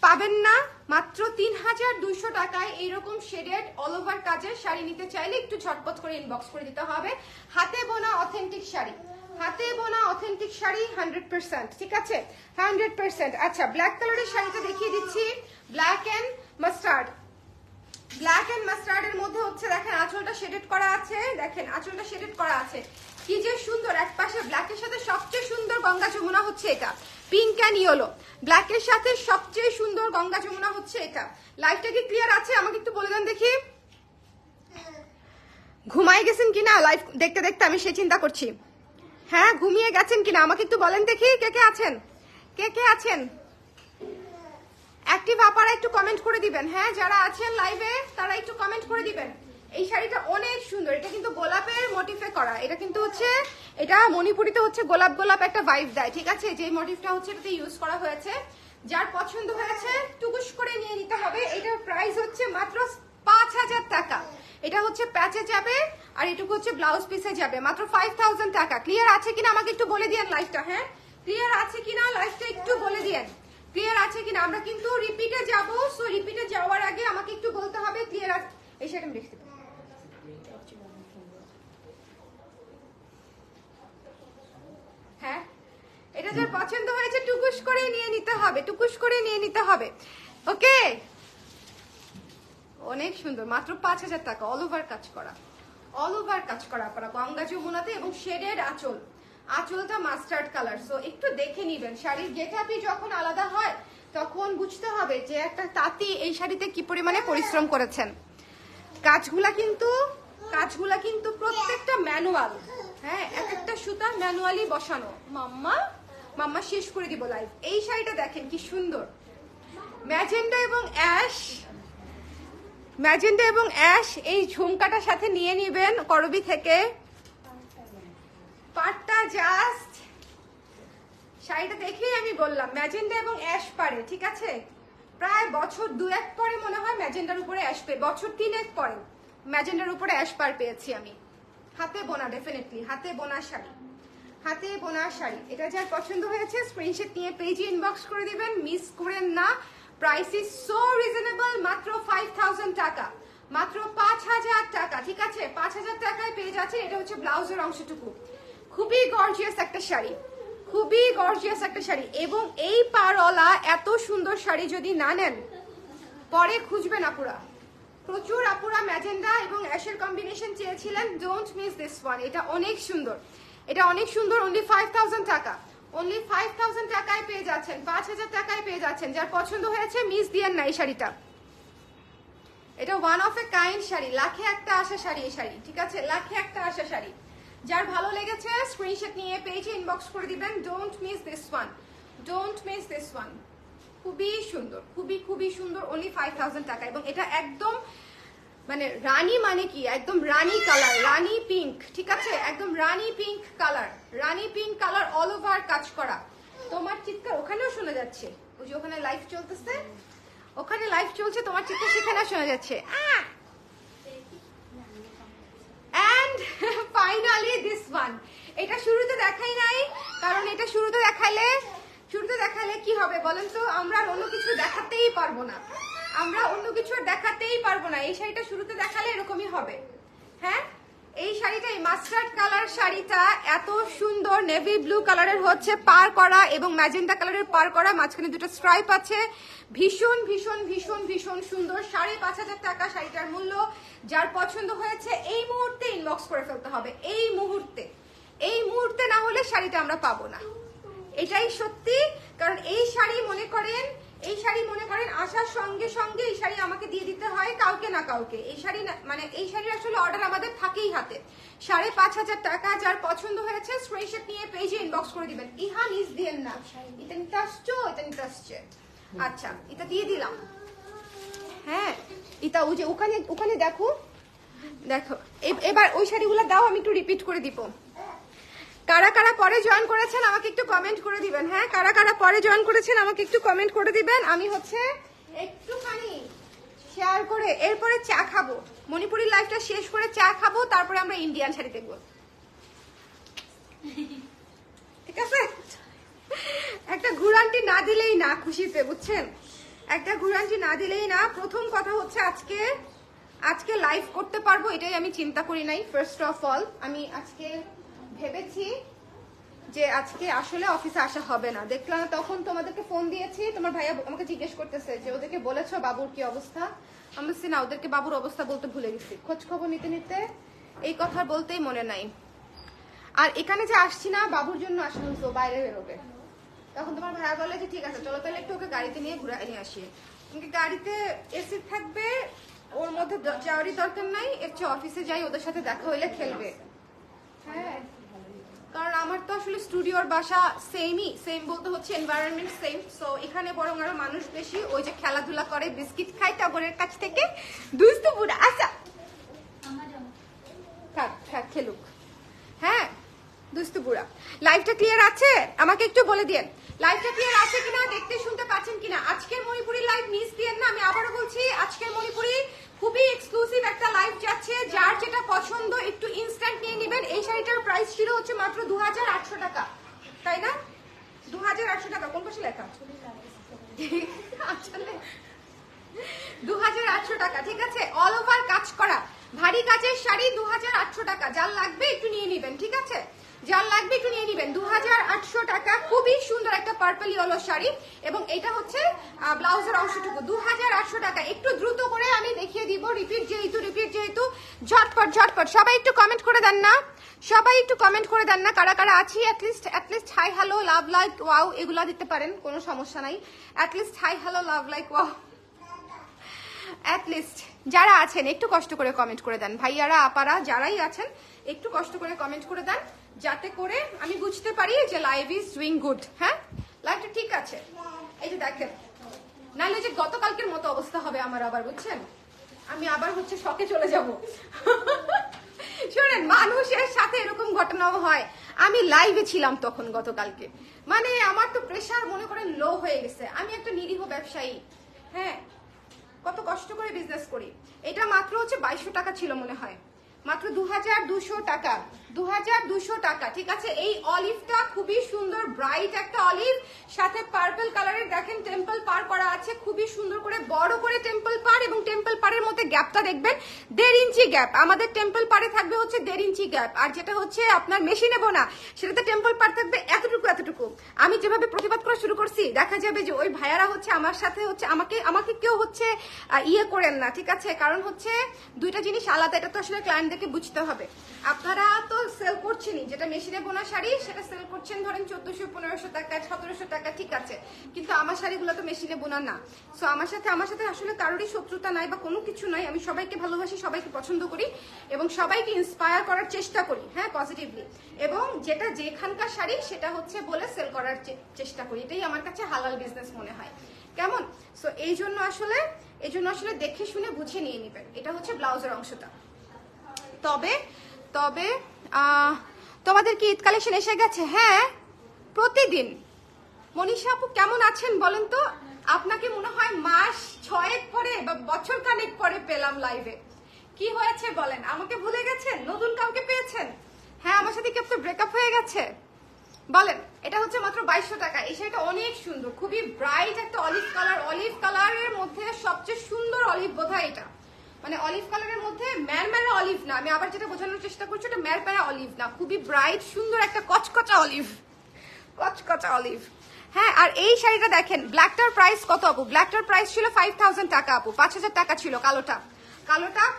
পাবেন না মাত্র 3200 টাকায়। এইরকম শেডেড অল ওভার কাজের শাড়ি নিতে চাইলে একটু ঝটপট করে ইনবক্স করে দিতে হবে। হাতে বোনা অথেন্টিক শাড়ি, হাতে বোনা অথেন্টিক শাড়ি 100%, ঠিক আছে 100%। আচ্ছা ব্ল্যাক কালারের শাড়িটা দেখিয়ে দিচ্ছি, black and mustard. Black and মাস্টার্ডের মধ্যে হচ্ছে দেখেন আঁচলটা শেডেড করা আছে, দেখেন আঁচলটা শেডেড করা আছে, কি যে সুন্দর। এক পাশে ব্ল্যাকের সাথে সবচেয়ে সুন্দর গঙ্গা যমুনা হচ্ছে এটা, পিঙ্ক অ্যান্ড ইয়েলো। ব্ল্যাকের সাথে সবচেয়ে সুন্দর গঙ্গা যমুনা হচ্ছে এটা। লাইভটা কি ক্লিয়ার আছে আমাকে একটু বলে দেন দেখি। ঘুমাই গেছেন কিনা লাইভ দেখতে দেখতে, আমি সে চিন্তা করছি। হ্যাঁ ঘুমিয়ে গেছেন কিনা আমাকে একটু বলেন দেখি, কে কে আছেন, কে কে আছেন অ্যাক্টিভ আপারা একটু কমেন্ট করে দিবেন। হ্যাঁ যারা আছেন লাইভে তারা একটু কমেন্ট করে দিবেন। এই শাড়িটা অনেক সুন্দর, এটা কিন্তু গোলাপের মোটিফে করা, এটা কিন্তু হচ্ছে, এটা মণিপুরিতে হচ্ছে গোলাপ গোলাপ একটা ভাইব দেয়, ঠিক আছে। যে মোটিফটা হচ্ছে এটাতে ইউজ করা হয়েছে। যার পছন্দ হয়েছে টুকুস করে নিয়ে নিতে হবে। এটার প্রাইস হচ্ছে মাত্র 5000 টাকা। এটা হচ্ছে প্যাচে যাবে আর এটুকু হচ্ছে ব্লাউজ পিসে যাবে, মাত্র 5000 টাকা। ক্লিয়ার আছে কিনা আমাকে একটু বলে দিয়েন লাইভটা। হ্যাঁ ক্লিয়ার আছে কিনা লাইভটা একটু বলে দিয়েন, ক্লিয়ার আছে কিনা। আমরা কিন্তু রিপিটে যাব, সো রিপিটে যাওয়ার আগে আমাকে একটু বলতে হবে ক্লিয়ার আছে। এই শাড়িটা আমি দেখতে পাবো। হ্যাঁ এটা যার পছন্দ হয়েছে টুকুস করে নিয়ে নিতে হবে, টুকুস করে নিয়ে নিতে হবে। ওকে অনেক সুন্দর, মাত্র 5000 টাকা। অল ওভার কাজ করা, অল ওভার কাজ করা আপনারা গঙ্গা যমুনাতে, এবং শেডেড আঁচল, আঁচলটা মাস্টার্ড কালার। সো একটু দেখে নিবেন, শাড়ির গেটআপই যখন আলাদা হয় তখন বুঝতে হবে যে একটা তাঁতি এই শাড়িতে কি পরিমাণে পরিশ্রম করেছেন। কাজগুলা কিন্তু প্রত্যেকটা ম্যানুয়াল, হ্যাঁ এক একটা সুতা ম্যানুয়ালি বসানো। মাম্মা শেষ করে দিব লাইভ। এই শাড়িটা দেখেন কি সুন্দর, ম্যাজেন্ডা এবং অ্যাশ, ম্যাজেন্ডা এবং অ্যাশ। এই ঝুমকাটার সাথে নিয়ে নিবেন করবি থেকে। পাটটা জাস্ট, শাড়িটা দেখেই আমি বললাম ম্যাজেন্ডা এবং অ্যাশ পারে, ঠিক আছে। প্রায় বছর 2-1 পরে মনে হয় ম্যাজেন্ডার উপরে অ্যাশ পেয়ে, বছর 3-1 পরে ম্যাজেন্ডার উপরে অ্যাশ পার পেয়েছি আমি। হাতে বোনা, ডেফিনেটলি হাতে বোনা শাড়ি, হাতে বোনা শাড়ি। এটা যার পছন্দ হয়েছে স্ক্রিনশট নিয়ে পেজে ইনবক্স করে দিবেন, মিস করেন না। প্রাইস ইজ সো রিজনেবল, মাত্র 5000 টাকা, মাত্র 5000 টাকা, ঠিক আছে 5000 টাকায় পেয়ে যাচ্ছেন। এটা হচ্ছে ব্লাউজের অংশটুকু। খুবই গর্জিয়াস একটা শাড়ি, খুবই গর্জিয়াস একটা শাড়ি। এবং এই পারওয়ালা এত সুন্দর শাড়ি যদি না নেন পরে খুঁজবেন আপুরা। প্রচুর আপুরা ম্যাজেন্ডা এবং অ্যাশের কম্বিনেশন চেয়েছিলেন, ডোন্ট মিস দিস ওয়ান। এটা অনেক সুন্দর, এটা অনেক সুন্দর। অনলি 5000 টাকা, অনলি 5000 টাকায় পেয়ে যাচ্ছেন, 5000 টাকায় পেয়ে যাচ্ছেন। যার পছন্দ হয়েছে মিস দিয়েন না এই শাড়িটা। এটা one of a kind sari, লাখে একটা আসা শাড়ি এই শাড়ি, ঠিক আছে লাখে একটা আসা শাড়ি। যার ভালো লেগেছে স্ক্রিনশট নিয়ে পেজে ইনবক্স করে দিবেন। Don't miss this one, don't miss this one. খুবই সুন্দর, খুবই খুবই সুন্দর, অনলি 5000 টাকা। এবং এটা একদম মানে রানী মানে কি একদম রানী কালার, রানী পিঙ্ক, ঠিক আছে, একদম রানী পিঙ্ক কালার, রানী পিঙ্ক কালার অল ওভার কাজ করা। তোমার চিৎকার ওখানেও শোনা যাচ্ছে, ওই যে ওখানে লাইভ চলতেছে, ওখানে লাইভ চলছে, তোমার চিৎকার সেখানেও শোনা যাচ্ছে। অ্যান্ড ফাইনালি দিস ওয়ান, এটা শুরুতে দেখাই নাই, কারণ এটা শুরুতে দেখাইলে কি হবে বলেন তো, আমরা আর অন্য কিছু দেখাতেই পারবো না, আমরা অন্য কিছু আর দেখাতেই পারবো না। এই শাড়িটা শুরুতে দেখালে এরকমই হবে। হ্যাঁ, এই শাড়িটা, এই মাস্টার্ড কালার শাড়িটা এত সুন্দর নেভি ব্লু কালারের হচ্ছে পার করা এবং ম্যাজেন্টা কালারের পার করা, মাঝখানে দুটো স্ট্রাইপ আছে, ভীষণ ভীষণ ভীষণ ভীষণ সুন্দর। 5,500 টাকা শাড়িটার মূল্য। যার পছন্দ হয়েছে এই মুহূর্তে ইনবক্স করে ফেলতে হবে, এই মুহূর্তে, এই মুহূর্তে না হলে শাড়িটা আমরা পাবো না, এটাই সত্যি। কারণ এই শাড়ি মনে করেন আসার সঙ্গে সঙ্গে এই শাড়ি আমাকে দিয়ে দিতে হয় কাউকে না কাউকে। এই শাড়ি মানে এই শাড়ির আসলে অর্ডার আমাদের থাকেই হাতে। 5,500 টাকা। যার পছন্দ হয়েছে স্ক্রিনশট নিয়ে পেজে ইনবক্স করে দিবেন। ইহা নিজ দিয়েন না, এটা নিতে আসছো, এটা নিতে আসছে। আচ্ছা, এটা দিয়ে দিলাম। হ্যাঁ, এটা ওই যে ওখানে দেখো, এবার ওই শাড়িগুলো দাও, আমি একটু রিপিট করে দিব। কারা কারা পরে জয়েন করেছেন আমাকে একটু কমেন্ট করে দিবেন। হ্যাঁ, কারা কারা পরে জয়েন করেছেন আমাকে একটু কমেন্ট করে দিবেন। আমি হচ্ছে একটুখানি শেয়ার করে এরপরে চা খাবো, মণিপুরি লাইফটা শেষ করে চা খাবো, তারপরে আমরা ইন্ডিয়ান শাড়ি দেখবো, ঠিক আছে? একটা ঘুরান্টি না দিলেই না খুশিতে, বুঝছেন, একটা ঘুরান্টি না দিলেই না। প্রথম কথা হচ্ছে আজকে লাইভ করতে পারবো এটাই আমি চিন্তা করি নাই। ফার্স্ট অফ অল আমি আজকে ভেবেছি যে আজকে আসলে অফিসে আসা হবে না। দেখলাম না তখন তোমাদেরকে ফোন দিয়েছি, তোমার ভাইয়া আমাকে জিজ্ঞেস করতেছে যে ওদেরকে বলেছো বাবুর কি অবস্থা। আমি বলছি না, ওদেরকে বাবুর অবস্থা বলতে ভুলে গেছি, খোঁজ খবর নিতে নিতে এই কথা বলতেই মনে নাই। আর এখানে যে আসছি না বাবুর জন্য আসলে বাইরে বেরোবে, তখন তোমার ভাইয়া বলে যে ঠিক আছে চলো তাহলে একটু ওকে গাড়িতে নিয়ে ঘুরে নিয়ে আসি। গাড়িতে এসি থাকবে, ওর মধ্যে যাওয়ারই দরকার নাই, এর চেয়ে অফিসে যাই, ওদের সাথে দেখা হইলে খেলবে। হ্যাঁ, কারণ আমার তো আসলে স্টুডিওর বাসা সেম বলতে হচ্ছে এনভায়রনমেন্ট সেম। সো এখানে বরং আরো মানুষ বেশি, ওই যে খেলাধুলা করে, বিস্কিট খায় টগরের কাছ থেকে, দুষ্টু বুড়া। আচ্ছা থাক খেলুক। হ্যাঁ, দুষ্টু বুড়া। লাইভটা ক্লিয়ার আছে? আমাকে একটু বলে দিন লাইভটা ক্লিয়ার আছে কিনা, দেখতে শুনতে পাচ্ছেন কিনা। আজকের মণিপুরি লাইভ মিস দিয়েন না, আমি আবারও বলছি আজকের মণিপুরি খুবই এক্সক্লুসিভ একটা লাইভ যাচ্ছে। যার যেটা পছন্দ একটু ইনস্ট্যান্ট নিয়ে নেবেন। এই শাড়িটার প্রাইস ছিল হচ্ছে মাত্র 2,800 টাকা, তাই না? 2,800 টাকা। কোন পাশে লেখা? আসলে 2,800 টাকা, ঠিক আছে, অল ওভার কাজ করা ভারী কাজের শাড়ি 2,800 টাকা। যার লাগবে একটু নিয়ে নেবেন, ঠিক আছে, যার লাগবে একটু নিয়ে নেবেন। 2,800 টাকা, খুবই সুন্দর একটা পার্পল ইয়েলো শাড়ি, এবং এটা হচ্ছে ব্লাউজের অংশটুকু। 2,800 টাকা। একটু দ্রুত করে আমি দেখিয়ে দিব, রিপিট যেহেতু ঝটপট সবাই একটু কমেন্ট করে দেন না, সবাই একটু কমেন্ট করে দেন না কারা কারা আছি। At least hi hello love like wow এগুলা দিতে পারেন, কোনো সমস্যা নাই। At least hi hello love like wow, at least যারা আছেন একটু কষ্ট করে কমেন্ট করে দেন। ভাইয়ারা আপারা যারাই আছেন একটু কষ্ট করে কমেন্ট করে দেন, যাতে করে আমি বুঝতে পারি যে লাইভ ইজ ডুইং গুড। হ্যাঁ, লাইভটা ঠিক আছে। এই যে দেখেন, নাহলে যে গতকালকের মতো অবস্থা হবে আমার আবার, বুঝছেন, আমি আবার হচ্ছে শকে চলে যাব। শোনেন, মানুষের সাথে এরকম ঘটনাও হয়। আমি লাইভে ছিলাম তখন গতকালকে, মানে আমার তো প্রেশার মনে করেন লো হয়ে গেছে। আমি একটা নিরীহ ব্যবসায়ী, হ্যাঁ, কত কষ্ট করে বিজনেস করি। এটা মাত্র হচ্ছে 2,200 টাকা ছিল মনে হয়, মাত্র 2,200 টাকা, 2,200 টাকা, ঠিক আছে। এই অলিভটা খুবই সুন্দর, ব্রাইট একটা অলিভ, সাথে পার্পল কালারের দেখেন টেম্পল পার করা আছে, খুবই সুন্দর করে বড় করে টেম্পল পার, এবং টেম্পল পারের মধ্যে গ্যাপটা দেখবেন 1.5 ইঞ্চি গ্যাপ। আমাদের টেম্পল পারে থাকবে হচ্ছে 1.5 ইঞ্চি গ্যাপ, আর যেটা হচ্ছে আপনার মেশিনে বোনা সেটাতে টেম্পল পার থাকবে এতটুকু। আমি যেভাবে প্রতিবাদ করা শুরু করছি, দেখা যাবে যে ওই ভাইয়ারা হচ্ছে আমার সাথে হচ্ছে আমাকে কেউ হচ্ছে ইয়ে করেন না, ঠিক আছে, কারণ হচ্ছে দুইটা জিনিস আলাদা। এটা তো আসলে ক্লায়েন্টদেরকে বুঝতে হবে। আপনারা তো সেল করছেনই, যেটা মেশিনে বোনা শাড়ি সেটা সেল করছেন ধরেন 1,400, 1,500 টাকা, 1,700 টাকা, ঠিক আছে, কিন্তু আমার শাড়িগুলো তো মেশিনে বোনা না। সো আমার সাথে আসলে কারোরই শত্রুতা নাই বা কোনো কিছু নাই। আমি সবাইকে ভালোবাসি, সবাইকে পছন্দ করি, এবং সবাইকে ইন্সপায়ার করার চেষ্টা করি, হ্যাঁ, পজিটিভলি, এবং যেটা যেখানকার শাড়ি সেটা হচ্ছে বলে সেল করার চেষ্টা করি। এটাই আমার কাছে হালাল বিজনেস মনে হয়, কেমন? সো এই জন্য আসলে দেখে শুনে বুঝে নিয়ে নেবেন। এটা হচ্ছে ব্লাউজের অংশটা। তবে তবে তোমাদের কি ঈদ কালেকশন এসে গেছে? হ্যাঁ, প্রতিদিন। মনীষা আপু কেমন আছেন বলেন তো? আপনাকে মনে হয় মাস 6 পরে বা বছর খানেক পরে পেলাম লাইভে। কি হয়েছে বলেন? আমাকে ভুলে গেছেন? নতুন কাউকে পেয়েছেন? হ্যাঁ, আমার সাথে কি আপনার ব্রেকআপ হয়ে গেছে? বলেন। এটা হচ্ছে মাত্র 2200 টাকা। এই শাড়িটা অনেক সুন্দর, খুবই ব্রাইট একটা অলিভ কালার। অলিভ কালারের মধ্যে সবচেয়ে সুন্দর অলিভ বোধহয় এটা, মানে অলিভ কালারের মধ্যে ম্যারম্যারা অলিভ না, আমি আবার যেটা বোঝানোর চেষ্টা করছি, এটা ম্যারম্যারা অলিভ না, খুবই ব্রাইট সুন্দর একটা কচকচা অলিভ, কচকচা অলিভ। হ্যাঁ, আর এই শাড়িটা দেখেন, ব্ল্যাকটার প্রাইস কত আপু? ব্ল্যাকটার প্রাইস ছিল 5000 টাকা আপু, 5000 টাকা ছিল। কালোটা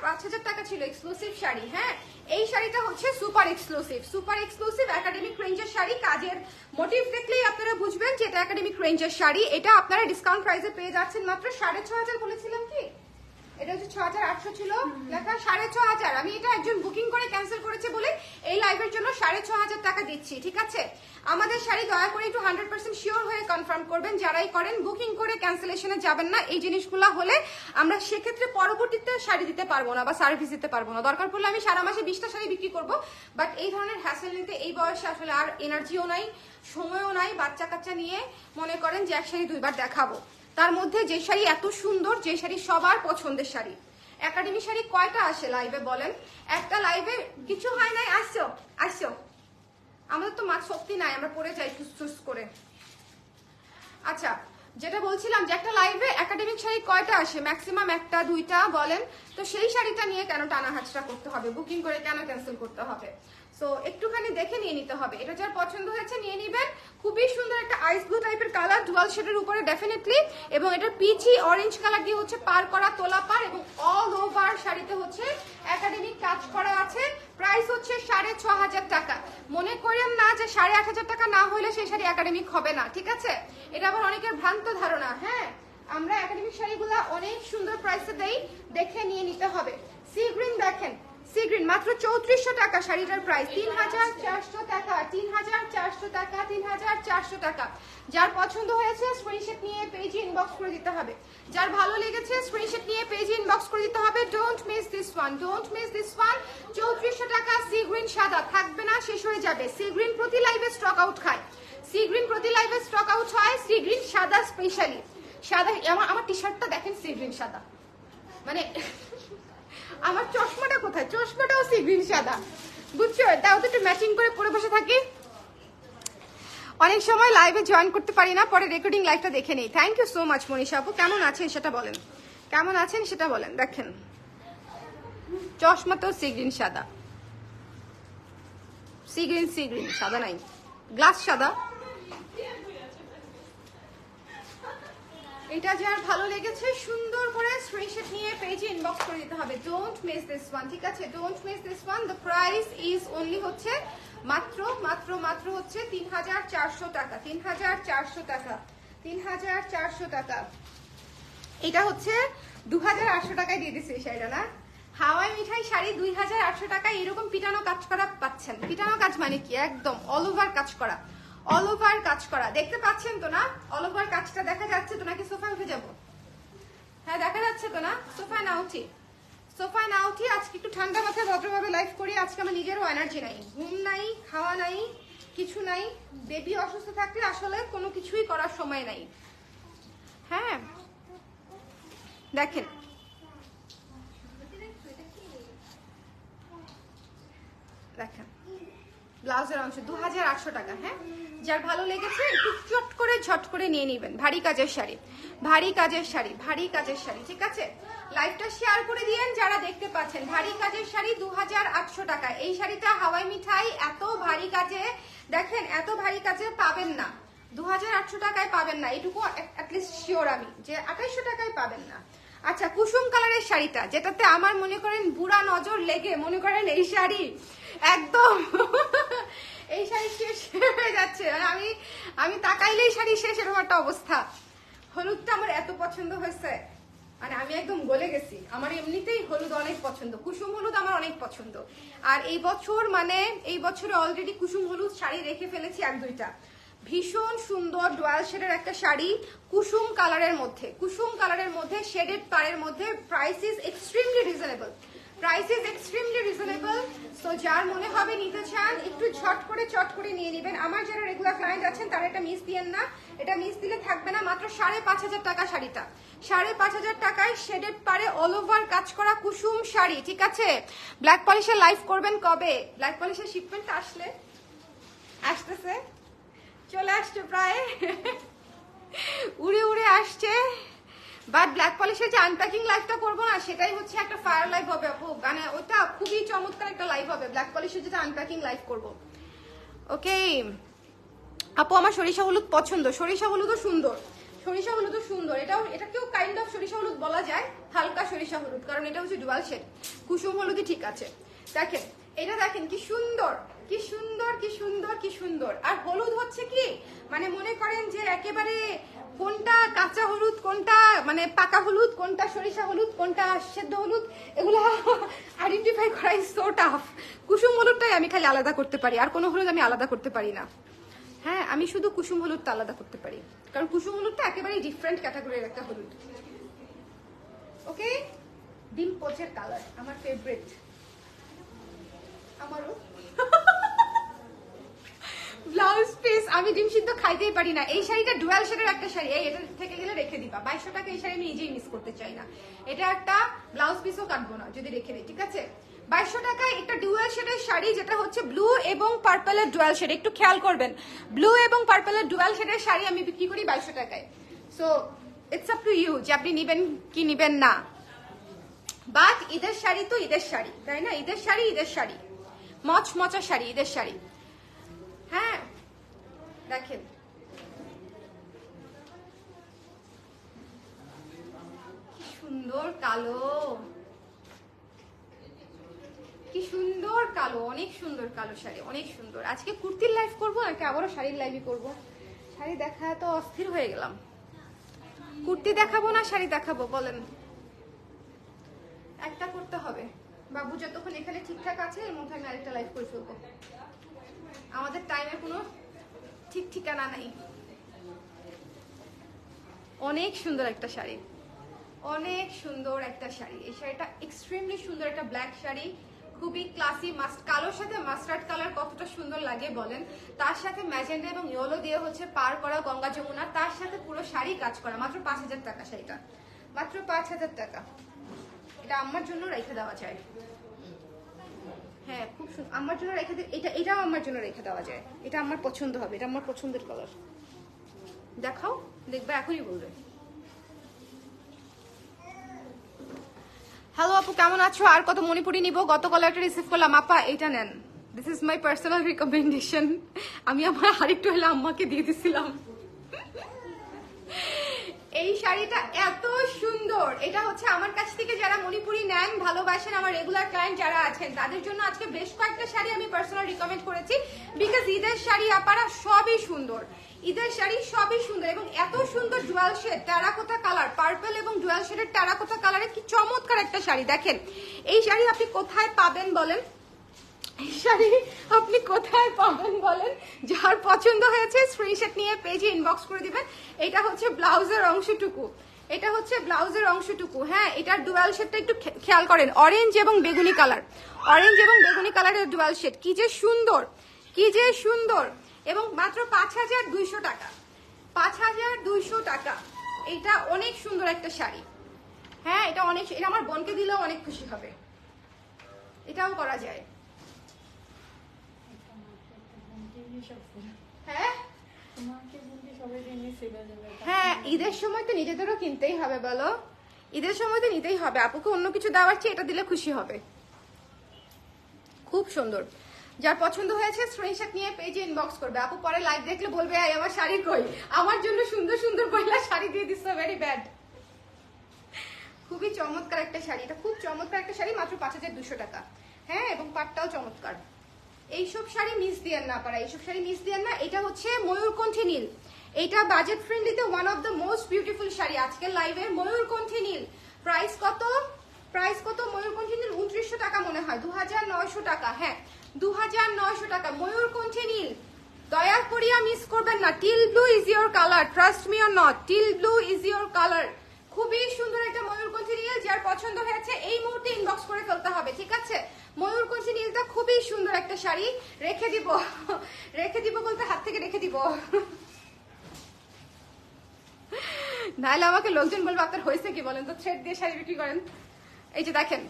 5000 টাকা ছিল, এক্সক্লুসিভ শাড়ি। হ্যাঁ, এই শাড়িটা হচ্ছে সুপার এক্সক্লুসিভ একাডেমিক রেঞ্জের শাড়ি। কাজের মোটিভ দেখলেই আপনারা বুঝবেন যে এটা একাডেমিক রেঞ্জের শাড়ি। এটা আপনারা ডিসকাউন্ট প্রাইসে পেয়ে যাচ্ছেন মাত্র 6500 বলেছিলাম কি? এটা হচ্ছে 6800 ছিল লেখা, 6500। আমি এটা একজন বুকিং করে ক্যান্সেল করেছে বলে এই লাইভের জন্য 6500 টাকা দিচ্ছি, ঠিক আছে? আমাদের শাড়ি দয়া করে একটু 100% শিওর হয়ে কনফার্ম করবেন, যারাই করেন। বুকিং করে ক্যান্সেলেশনে যাবেন না। এই জিনিসগুলো হলে আমরা সেক্ষেত্রে পরবর্তীতে শাড়ি দিতে পারবো না বা সার্ভিস দিতে পারবো না। দরকার পড়লে আমি সারা মাসে 20টা শাড়ি বিক্রি করবো, বাট এই ধরনের হ্যাসেল নিতে এই বয়সে আসলে আর এনার্জিও নাই, সময়ও নাই। বাচ্চা কাচ্চা নিয়ে মনে করেন যে এক শাড়ি দুইবার দেখাবো, তার মধ্যে যে শাড়ি এত সুন্দর, যে শাড়ি সবার পছন্দের শাড়ি। একাডেমি শাড়ি কয়টা আসে লাইভে বলেন? একটা লাইভে কিছু হয় নাই। আসছো, আমাদের তো মাছ শক্তি নাই, আমরা পড়ে যাই চুস করে। আচ্ছা, যেটা বলছিলাম যে একটা লাইভে একাডেমিক শাড়ি কয়টা আসে? ম্যাক্সিমাম একটা দুইটা বলেন। তো সেই শাড়িটা নিয়ে কেন টানা হাঁচড়া করতে হবে? বুকিং করে কেন ক্যান্সেল করতে হবে? সো একটুখানি দেখে নিয়ে নিতে হবে। এটা যার পছন্দ হয়েছে নিয়ে নিবেন। খুবই সুন্দর একটা আইস ব্লু টাইপের কালার, ডুয়াল শেডের উপরে ডেফিনেটলি, এবং এটা পিচি অরেঞ্জ কালার দিয়ে হচ্ছে পার করা, তোলা পার, এবং অল ওভার শাড়িতে হচ্ছে একাডেমিক কাজ করা আছে। প্রাইস হচ্ছে 6500 টাকা। মনে করেন না যে 8500 টাকা না হলে সেই শাড়ি একাডেমিক হবে না, ঠিক আছে? এটা আবার অনেকের ভ্রান্ত ধারণা। হ্যাঁ, আমরা একাডেমিক শাড়িগুলো অনেক সুন্দর প্রাইসে দেই, দেখে নিয়ে নিতে হবে। সি গ্রিন দেখেন, সি গ্রিন মাত্র 3400 টাকা শাড়িটার প্রাইস। 3400 টাকা, 3400 টাকা, 3400 টাকা। যার পছন্দ হয়েছে স্ক্রিনশট নিয়ে পেজে ইনবক্স করে দিতে হবে। যার ভালো লেগেছে স্ক্রিনশট নিয়ে পেজে ইনবক্স করে দিতে হবে। Don't miss this one, don't miss this one. 3400 টাকা। সি গ্রিন সাদা থাকবে না, শেষ হয়ে যাবে। সি গ্রিন প্রতি লাইভে স্টক আউট খায়, সি গ্রিন প্রতি লাইভে স্টক আউট হয়। সি গ্রিন সাদা স্পেশালি সাদা। আমার টি শার্টটা দেখেন, সি গ্রিন সাদা, মানে আমার চশমাটা কোথায়? চশমাটাও সি গ্রিন সাদা, বুঝছো? তাও তো একটু ম্যাচিং করে পরে বসে থাকি। অনেক সময় লাইভে জয়েন করতে পারি না, পরে রেকর্ডিং লাইভটা দেখে নেই। Thank you so much Manisha আপু। কেমন আছেন সেটা বলেন, কেমন আছেন সেটা বলেন। দেখেন চশমাটাও সি গ্রিন সাদা, সি গ্রিন সাদা নাই, গ্লাস সাদা। এটা যার ভালো লেগেছে সুন্দর করে স্ক্রিনশট নিয়ে পেজে ইনবক্স করে দিতে হবে। ডোন্ট মিস দিস ওয়ান, ঠিক আছে? Don't miss this one. The price is only হচ্ছে মাত্র মাত্র মাত্র হচ্ছে 3400 টাকা, 3400 টাকা, 3400 টাকা। এটা হচ্ছে 2800 টাকায় দিয়ে দিচ্ছে এই শাড়িটা না? হাওয়াই মিঠাই শাড়ি 2800 টাকা। এরকম পিটানো কাজ করা পাচ্ছেন। পিটানো কাজ মানে কি? একদম অল ওভার কাজ করা, অল ওভার কাজ করা। দেখতে পাচ্ছেন তো না? অল ওভার কাজটা দেখা যাচ্ছে তো নাকি? সোফায় উঠে যাবো? হ্যাঁ, দেখা যাচ্ছে তো না? সোফায় না উঠি, সোফায় না উঠি। আজকে একটু ঠান্ডা মাথায় ভদ্রভাবে লাইভ করি। আজকে আমার নিজেরও এনার্জি নাই, ঘুম নাই, খাওয়া নাই, কিছু নাই। বেবি অসুস্থ থাকলে আসলে কোনো কিছুই করার সময় নাই। হ্যাঁ, দেখেন দেখেন ব্লাউজের অংশ 2800 টাকা। হ্যাঁ, যার ভালো লেগেছে একটু চট করে ঝট করে নিয়ে নেবেন। ভারী কাজের শাড়ি, ভারী কাজের শাড়ি, ভারী কাজের শাড়ি, ঠিক আছে? লাইভটা শেয়ার করে দিয়েন যারা দেখতে পাচ্ছেন। ভারী কাজের শাড়ি 2800 টাকা। এই শাড়িটা হাওয়াই মিঠাই এত ভারী কাজে, দেখেন এত ভারী কাজে পাবেন না, 2800 টাকায় পাবেন না। এটুকু অ্যাটলিস্ট শিওর আমি যে 2800 টাকায় পাবেন না। আচ্ছা, কুসুম কালারের শাড়িটা, যেটাতে আমার মনে করেন বুড়া নজর লেগে মনে করেন এই শাড়ি একদম এই শাড়ি শেষ হয়ে যাচ্ছে, আমি তাকাইলেই শাড়ি শেষ, এরকম একটা অবস্থা। হলুদটা আমার এত পছন্দ হয়েছে, মানে আমি একদম গলে গেছি। আমার এমনিতেই হলুদ অনেক পছন্দ, কুসুম হলুদ আমার অনেক পছন্দ। আর এই বছর মানে এই বছরে অলরেডি কুসুম হলুদ শাড়ি রেখে ফেলেছি 1-2টা। ভীষণ সুন্দর ডুয়াল শেডের একটা শাড়ি, কুসুম কালারের মধ্যে, কুসুম কালারের মধ্যে শেডেড পাড়ের মধ্যে। Price is extremely reasonable, price is extremely reasonable. So যার মনে হবে নিতে চান একটু চট করে নিয়ে নেবেন। আমার যারা রেগুলার ক্লায়েন্ট আছেন তারা এটা মিস দিয়েন না, এটা মিস দিলে থাকবে না। মাত্র 5,500 টাকা শাড়িটা, 5,500 টাকায় শেডেড পাড়ে অল ওভার কাজ করা কুসুম শাড়ি, ঠিক আছে? ব্ল্যাক পলিশের লাইভ করবেন কবে? ব্ল্যাক পলিশের শিপমেন্ট আসতেছে, চলে আসছে প্রায়, উড়ে উড়ে আসছে। বাট ব্ল্যাক পলিশের যে আনপ্যাকিং লাইভটা করবো না, সেটাই হচ্ছে একটা ফায়ার লাইভ হবে আপু, মানে ওটা খুবই চমৎকার একটা লাইভ হবে, ব্ল্যাক পলিশের যেটা আনপ্যাকিং লাইভ করবো। ওকে আপু, আমার সরিষা হলুদ পছন্দ, সরিষা হলুদও সুন্দর, সরিষা হলুদও সুন্দর। এটাকেও কাইন্ড অফ সরিষা হলুদ বলা যায়, হালকা সরিষা হলুদ, কারণ এটা হচ্ছে ডুয়াল শেড। কুসুম হলুদই ঠিক আছে। দেখেন এটা, দেখেন কি সুন্দর, কি সুন্দর, কি সুন্দর, কি সুন্দর। আর হলুদ হচ্ছে কি, মানে মনে করেন যে একেবারে কোনটা কাঁচা হলুদ, কোনটা মানে পাকা হলুদ, কোনটা সরিষা হলুদ, কোনটা সেদ্ধ হলুদ, এগুলো আইডেন্টিফাই করা ইজ সো টাফ। কুসুম হলুদটাই আমি খালি আলাদা করতে পারি, আর কোনো হলুদ আমি আলাদা করতে পারি না। হ্যাঁ, আমি শুধু কুসুম হলুদটা আলাদা করতে পারি, কারণ কুসুম হলুদটা একেবারেই ডিফারেন্ট ক্যাটাগরির একটা হলুদ। ওকে, ডিম পোচের কালার আমার ফেভারিট, আমারও। ব্লাউজ পিস, আমি ডিম সিদ্ধ খাইতেই পারি না। এই শাড়িটা ডুয়াল শেডের একটা শাড়ি, এটা থেকে গেলে রেখে দিবা। 2200 টাকা এই শাড়ি আমি নিজেই মিস করতে চাই না। এটা একটা ব্লাউজ পিসও কাটবো না যদি রেখে দিই, ঠিক আছে? 2200 টাকায় একটা ডুয়াল শেডের শাড়ি, যেটা হচ্ছে ব্লু এবং পার্পলের ডুয়াল শেড। একটু খেয়াল করবেন, ব্লু এবং পার্পলের ডুয়াল শেডের শাড়ি আমি বিক্রি করি 2200 টাকায়। So it's up to you যে আপনি নিবেন কি নিবেন না। বাট ঈদের শাড়ি তো ঈদের শাড়ি, তাই না? ঈদের শাড়ি, ঈদের শাড়ি, মচমচা শাড়ি, ঈদের শাড়ি। হ্যাঁ দেখেন, কি সুন্দর কালো, কি সুন্দর কালো, অনেক সুন্দর কালো শাড়ি, অনেক সুন্দর। আজকে কুর্তির লাইভ করবো নাকি আবারও শাড়ির লাইভই করবো? শাড়ি দেখা তো অস্থির হয়ে গেলাম। কুর্তি দেখাবো না শাড়ি দেখাবো বলেন? একটা করতে হবে। বাবু যতক্ষণ এখানে ঠিকঠাক আছে, এর মধ্যে আমি আরেকটা লাইভ করে ফেলবো। আমাদের টাইমের কোনো ঠিক ঠিকানা নাই। অনেক সুন্দর একটা শাড়ি, অনেক সুন্দর একটা শাড়ি। এই শাড়িটা এক্সট্রিমলি সুন্দর, একটা ব্ল্যাক শাড়ি, খুবই ক্লাসি। কালোর সাথে মাস্টার্ড কালার কতটা সুন্দর লাগে বলেন। তার সাথে ম্যাজেন্ডা এবং ইয়েলো দিয়ে হচ্ছে পার করা গঙ্গা যমুনা, তার সাথে পুরো শাড়ি কাজ করা। মাত্র 5000 টাকা শাড়িটা, মাত্র 5000 টাকা। এটা আমার জন্য রেখে দেওয়া যায়। হ্যাঁ খুব সুন্দর, আমার জন্য রেখে এটাও আমার জন্য রেখে দেওয়া যায়। এটা আমার পছন্দ হবে, এটা আমার পছন্দের কালার। দেখাও, দেখবে এখনই বলবে। হ্যালো আপু, কেমন আছো? আর কত মণিপুরি নিব? গত কলারটা রিসিভ করলাম। আপা এটা নেন, this is my personal recommendation. আমি আমার আরেকটু হলে আম্মাকে দিয়ে দিছিলাম। এই শাড়িটা এত সুন্দর। এটা হচ্ছে আমার কাছ থেকে যারা মণিপুরি নেন, ভালোবাসেন, আমার রেগুলার ক্লায়েন্ট যারা আছেন, তাদের জন্য আজকে বেশ কয়েকটা শাড়ি আমি পার্সোনাল রিকমেন্ড করেছি। বিকজ ঈদের শাড়ি আপারা সবই সুন্দর, ঈদের শাড়ি সবই সুন্দর। এবং এত সুন্দর dual shade terracotta colour, purple এবং ডুয়াল শেডের টেরাকোটা কালারে কি চমৎকার একটা শাড়ি। দেখেন এই শাড়ি আপনি কোথায় পাবেন বলেন? এই শাড়ি আপনি কোথায় পাবেন বলেন? যার পছন্দ হয়েছে স্ক্রিনশট নিয়ে পেজে ইনবক্স করে দিবেন। এটা হচ্ছে ব্লাউজের অংশটুকু, এটা হচ্ছে ব্লাউজের অংশটুকু। হ্যাঁ, এটার ডুয়াল শেডটা একটু খেয়াল করেন, অরেঞ্জ এবং বেগুনি কালার, অরেঞ্জ এবং বেগুনি কালারের ডুয়াল শেড। কি যে সুন্দর, কি যে সুন্দর। এবং মাত্র 5200 টাকা, 5200 টাকা। এটা অনেক সুন্দর একটা শাড়ি। হ্যাঁ এটা অনেক, এটা আমার বোনকে দিলেও অনেক খুশি হবে। এটাও করা যায়। হ্যাঁ হ্যাঁ, ঈদের সময় তো নিজেদেরও কিনতেই হবে বলো, ঈদের সময় তো নিতেই হবে। আপুকে অন্য কিছু দেওয়ার চেয়ে এটা দিলে খুশি হবে। খুব সুন্দর। যার পছন্দ হয়েছে স্ক্রিনশট নিয়ে পেজে ইনবক্স করবে। আপু পরে লাইভ দেখলে বলবে আই আমার শাড়ি কই, আমার জন্য সুন্দর সুন্দর পয়লা শাড়ি দিয়ে দিচ্ছ, ভেরি ব্যাড। খুবই চমৎকার একটা শাড়ি, এটা খুব চমৎকার একটা শাড়ি, মাত্র 5200 টাকা। হ্যাঁ, এবং পাটটাও চমৎকার। এইসব শাড়ি মিস দিয়েন না পারা, এইসব শাড়ি মিস দিয়েন না। এটা হচ্ছে ময়ূরকণ্ঠী নীল, এটা বাজেট ফ্রেন্ডলিতে one of the most beautiful sari আজকের লাইভে। ময়ূরকণ্ঠী নীল, প্রাইস কত? প্রাইস কত ময়ূরকণ্ঠী নীল? 2900 টাকা মনে হয়, 2900 টাকা। হ্যাঁ 2900 টাকা ময়ূরকণ্ঠী নীল, দয়া করিয়া মিস করবেন না। Teal blue is your colour, trust me or not, teal blue is your colour. খুবই সুন্দর একটা ময়ূরকণ্ঠী নীল, যার পছন্দ হয়েছে এই মুহূর্তে ইনবক্স করে ফেলতে হবে, ঠিক আছে? ময়ূরকণ্ঠী নীলটা খুবই সুন্দর একটা শাড়ি, রেখে দিব, রেখে দিব বলতে হাত থেকে রেখে দিব, নাহলে আমাকে লোকজন বলবে আপনার হয়েছে কি বলেন তো, থ্রেড দিয়ে শাড়ি বিক্রি করেন। এই যে দেখেন,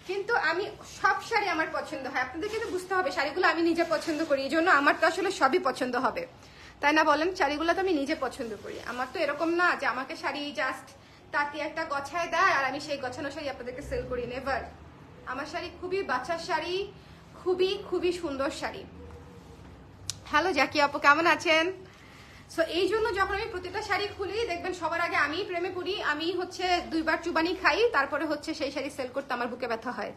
কিন্তু আমি সব শাড়ি আমার পছন্দ হয়, আপনাদের কিন্তু বুঝতে হবে শাড়িগুলো আমি নিজে পছন্দ করি, এই জন্য আমার তো আসলে সবই পছন্দ হবে, তাই না বলেন? শাড়িগুলো তো আমি নিজে পছন্দ করি, আমার তো এরকম না যে আমাকে শাড়ি জাস্ট তাতে একটা গছায় দেয় আর আমি সেই গছানো শাড়ি আপনাদেরকে সেল করি, নেভার। আমার শাড়ি খুবই বাচ্চার শাড়ি, খুবই খুবই সুন্দর শাড়ি। হ্যালো জ্যাকি আপু, কেমন আছেন? সো এই জন্য যখন আমি প্রতিটা শাড়ি খুলি দেখবেন সবার আগে আমিই প্রেমে পড়ি, আমি হচ্ছে 2 বার চুবানি খাই, তারপরে হচ্ছে সেই শাড়ি সেল করতে আমার বুকে ব্যথা হয়।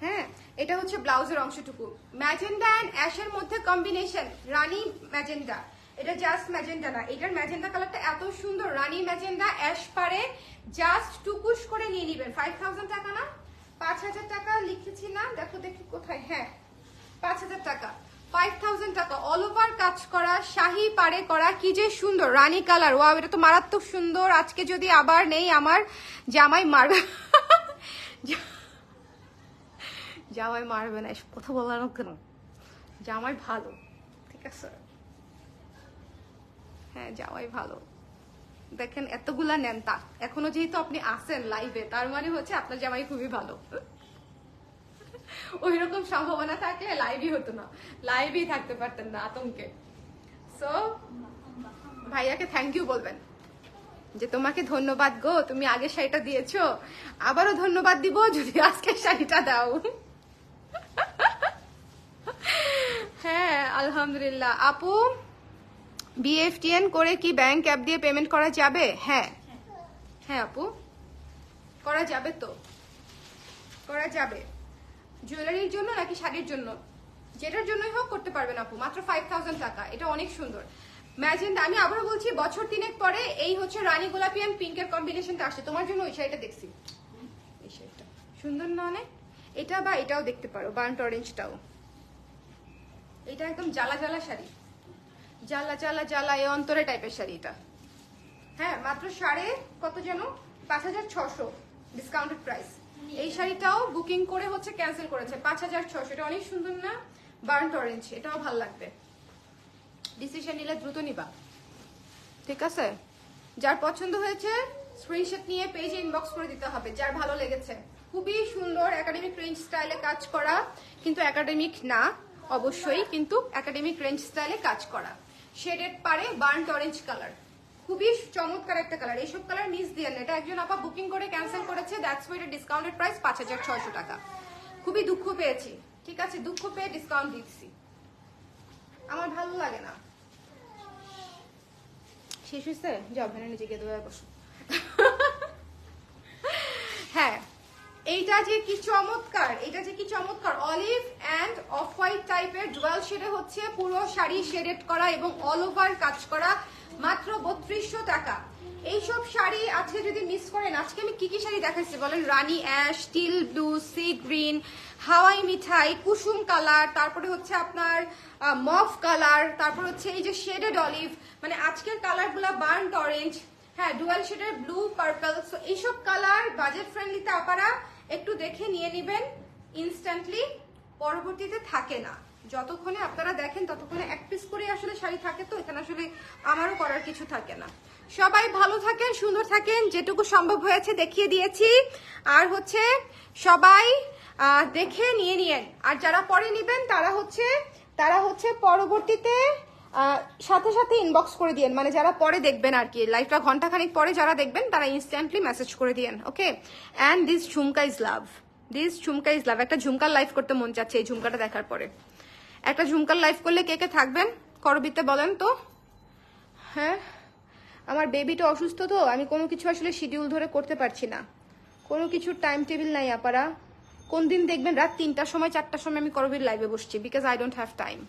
হ্যাঁ, এটা হচ্ছে ব্লাউজের অংশটুকু, ম্যাজেন্ডা অ্যান্ড অ্যাশের মধ্যে কম্বিনেশন, রানী ম্যাজেন্ডা, এটা জাস্ট ম্যাজেন্ডা না, এটার ম্যাজেন্ডা কালারটা এত সুন্দর, রানী ম্যাজেন্ডা অ্যাশ পারে, জাস্ট টুকুস করে নিয়ে নিবেন। 5000 টাকা না 5000 টাকা লিখেছি না, দেখো দেখি কোথায়, হ্যাঁ 5000 টাকা, 5000 টাকা, অল ওভার কাজ করা, শাহি পাড়ে করা, কি যে সুন্দর রানী কালার, ওয়াও এটা তো মারাত্মক সুন্দর। আজকে যদি আবার নেই আমার জামাই মারবে, জামাই মারবে না, এসব কথা বলার কেন, জামাই ভালো, ঠিক আছে, হ্যাঁ জামাই ভালো। দেখেন এতগুলা নেন, তা এখনো যেহেতু আপনি আসেন লাইভে, তার মানে হচ্ছে আপনার জামাই খুবই ভালো। ওই রকম সম্ভাবনা থাকলে লাইভই হতো না, লাইভই থাকতে পারতেন না আতঙ্কে। সো ভাইয়াকে থ্যাংক ইউ বলবেন যে তোমাকে ধন্যবাদ গো, তুমি আগের শাড়িটা দিয়েছো, আবারও ধন্যবাদ দিব যদি আজকের শাড়িটা দাও। হ্যাঁ আলহামদুলিল্লাহ। আপু বিএফটিএন করে কি ব্যাংক অ্যাপ দিয়ে পেমেন্ট করা যাবে? হ্যাঁ হ্যাঁ আপু করা যাবে, তো করা যাবে। জুয়েলারির জন্য নাকি শাড়ির জন্য? যেটার জন্যই হোক করতে পারবেন আপু, মাত্র 5000 টাকা, এটা অনেক সুন্দর ম্যাজেন্ডা। আমি আবারও বলছি, বছর 3 পরে এই হচ্ছে রানী গোলাপি এন্ড পিঙ্কের কম্বিনেশনটা আসছে, তোমার জন্য ওই শাড়িটা দেখছি, এই শাড়িটা সুন্দর না অনেক, এটা বা এটাও দেখতে পারো, বার্ন্ট অরেঞ্জটাও, এটা একদম জ্বালা জ্বালা শাড়ি, জ্বালা জ্বালা জ্বালা এ অন্তরে টাইপের শাড়ি এটা। হ্যাঁ মাত্র কত যেন 5600 ডিসকাউন্টেড প্রাইস। এই শাড়িটাও বুকিং করে হচ্ছে ক্যান্সেল করেছে, 5600, এটা অনেক সুন্দর না, বার্ন্ট অরেঞ্জ, এটাও ভালো লাগবে। ডিসিশন নিলে দ্রুত নিবা, ঠিক আছে? যার পছন্দ হয়েছে স্ক্রিনশট নিয়ে পেজে ইনবক্স করে দিতে হবে, যার ভালো লেগেছে। খুবই সুন্দর একাডেমিক রেঞ্জ স্টাইলে কাজ করা, কিন্তু একাডেমিক না অবশ্যই, কিন্তু একাডেমিক রেঞ্জ স্টাইলে কাজ করা, শেডেড পারে, বার্ন্ট অরেঞ্জ কালার, খুবই চমৎকার একটা কালার। এইসব কালার মিস দিয়ে না, এটা একজন আপা বুকিং করে ক্যান্সেল করেছে, দ্যাটস ওয়াই এটা ডিসকাউন্টেড প্রাইস 5600 টাকা। খুবই দুঃখ পেয়েছি, ঠিক আছে, দুঃখ পেয়ে ডিসকাউন্ট দিচ্ছি, আমার ভালো লাগে না। শেষ হয়েছে, যাও ভ্যানে নিচে গিয়ে দেওয়া বসো। হ্যাঁ এইটা যে কি চমৎকার, এটা যে কি চমৎকার, অলিভ অ্যান্ড অফ হোয়াইট টাইপের ডুয়াল শেডে হচ্ছে পুরো শাড়ি শেডেড করা এবং অল ওভার কাজ করা, মাত্র 3200 টাকা। এইসব শাড়ি আজকে যদি মিস করেন, আজকে আমি কি কি শাড়ি দেখাচ্ছি বলেন, রানী ash, teal blue, sea green, হাওয়াই মিঠাই, কুসুম কালার, তারপরে হচ্ছে আপনার মফ কালার, তারপর হচ্ছে এই যে শেডেড অলিভ, মানে আজকের কালারগুলো বার্ন্ট অরেঞ্জ, হ্যাঁ ডুয়াল শেডের ব্লু পার্পল। সো এইসব কালার বাজেট ফ্রেন্ডলিতে আপনারা একটু দেখে নিয়ে নেবেন, ইনস্ট্যান্টলি পরবর্তীতে থাকে না, যতক্ষণে আপনারা দেখেন ততক্ষণে এক পিস করে আসলে শাড়ি থাকে, তো এখানে আসলে আমারও করার কিছু থাকে না। সবাই ভালো থাকেন, সুন্দর থাকেন, যেটুকু সম্ভব হয়েছে দেখিয়ে দিয়েছি, আর হচ্ছে সবাই দেখে নিয়ে নিয়েন, আর যারা পরে নেবেন তারা হচ্ছে পরবর্তীতে সাথে সাথে ইনবক্স করে দিয়েন, মানে যারা পরে দেখবেন আর কি, লাইভটা ঘন্টাখানিক পরে যারা দেখবেন তারা ইনস্ট্যান্টলি মেসেজ করে দিয়েন, okay? And this jhumka is love, this jhumka is love. একটা ঝুমকার লাইভ করতে মন চাচ্ছে এই ঝুমকাটা দেখার পরে, একটা ঝুমকার লাইভ করলে কে কে থাকবেন করবিতে বলেন তো? হ্যাঁ আমার বেবিটা অসুস্থ, তো আমি কোনো কিছু আসলে শিডিউল ধরে করতে পারছি না, কোনো কিছুর টাইম টেবিল নাই আপারা। কোন দিন দেখবেন রাত 3টার সময় 4টার সময় আমি করবির লাইভে বসছি, because I don't have time.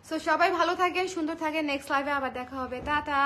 So সবাই ভালো থাকেন, সুন্দর থাকেন, নেক্সট লাইভে আবার দেখা হবে, টাটা।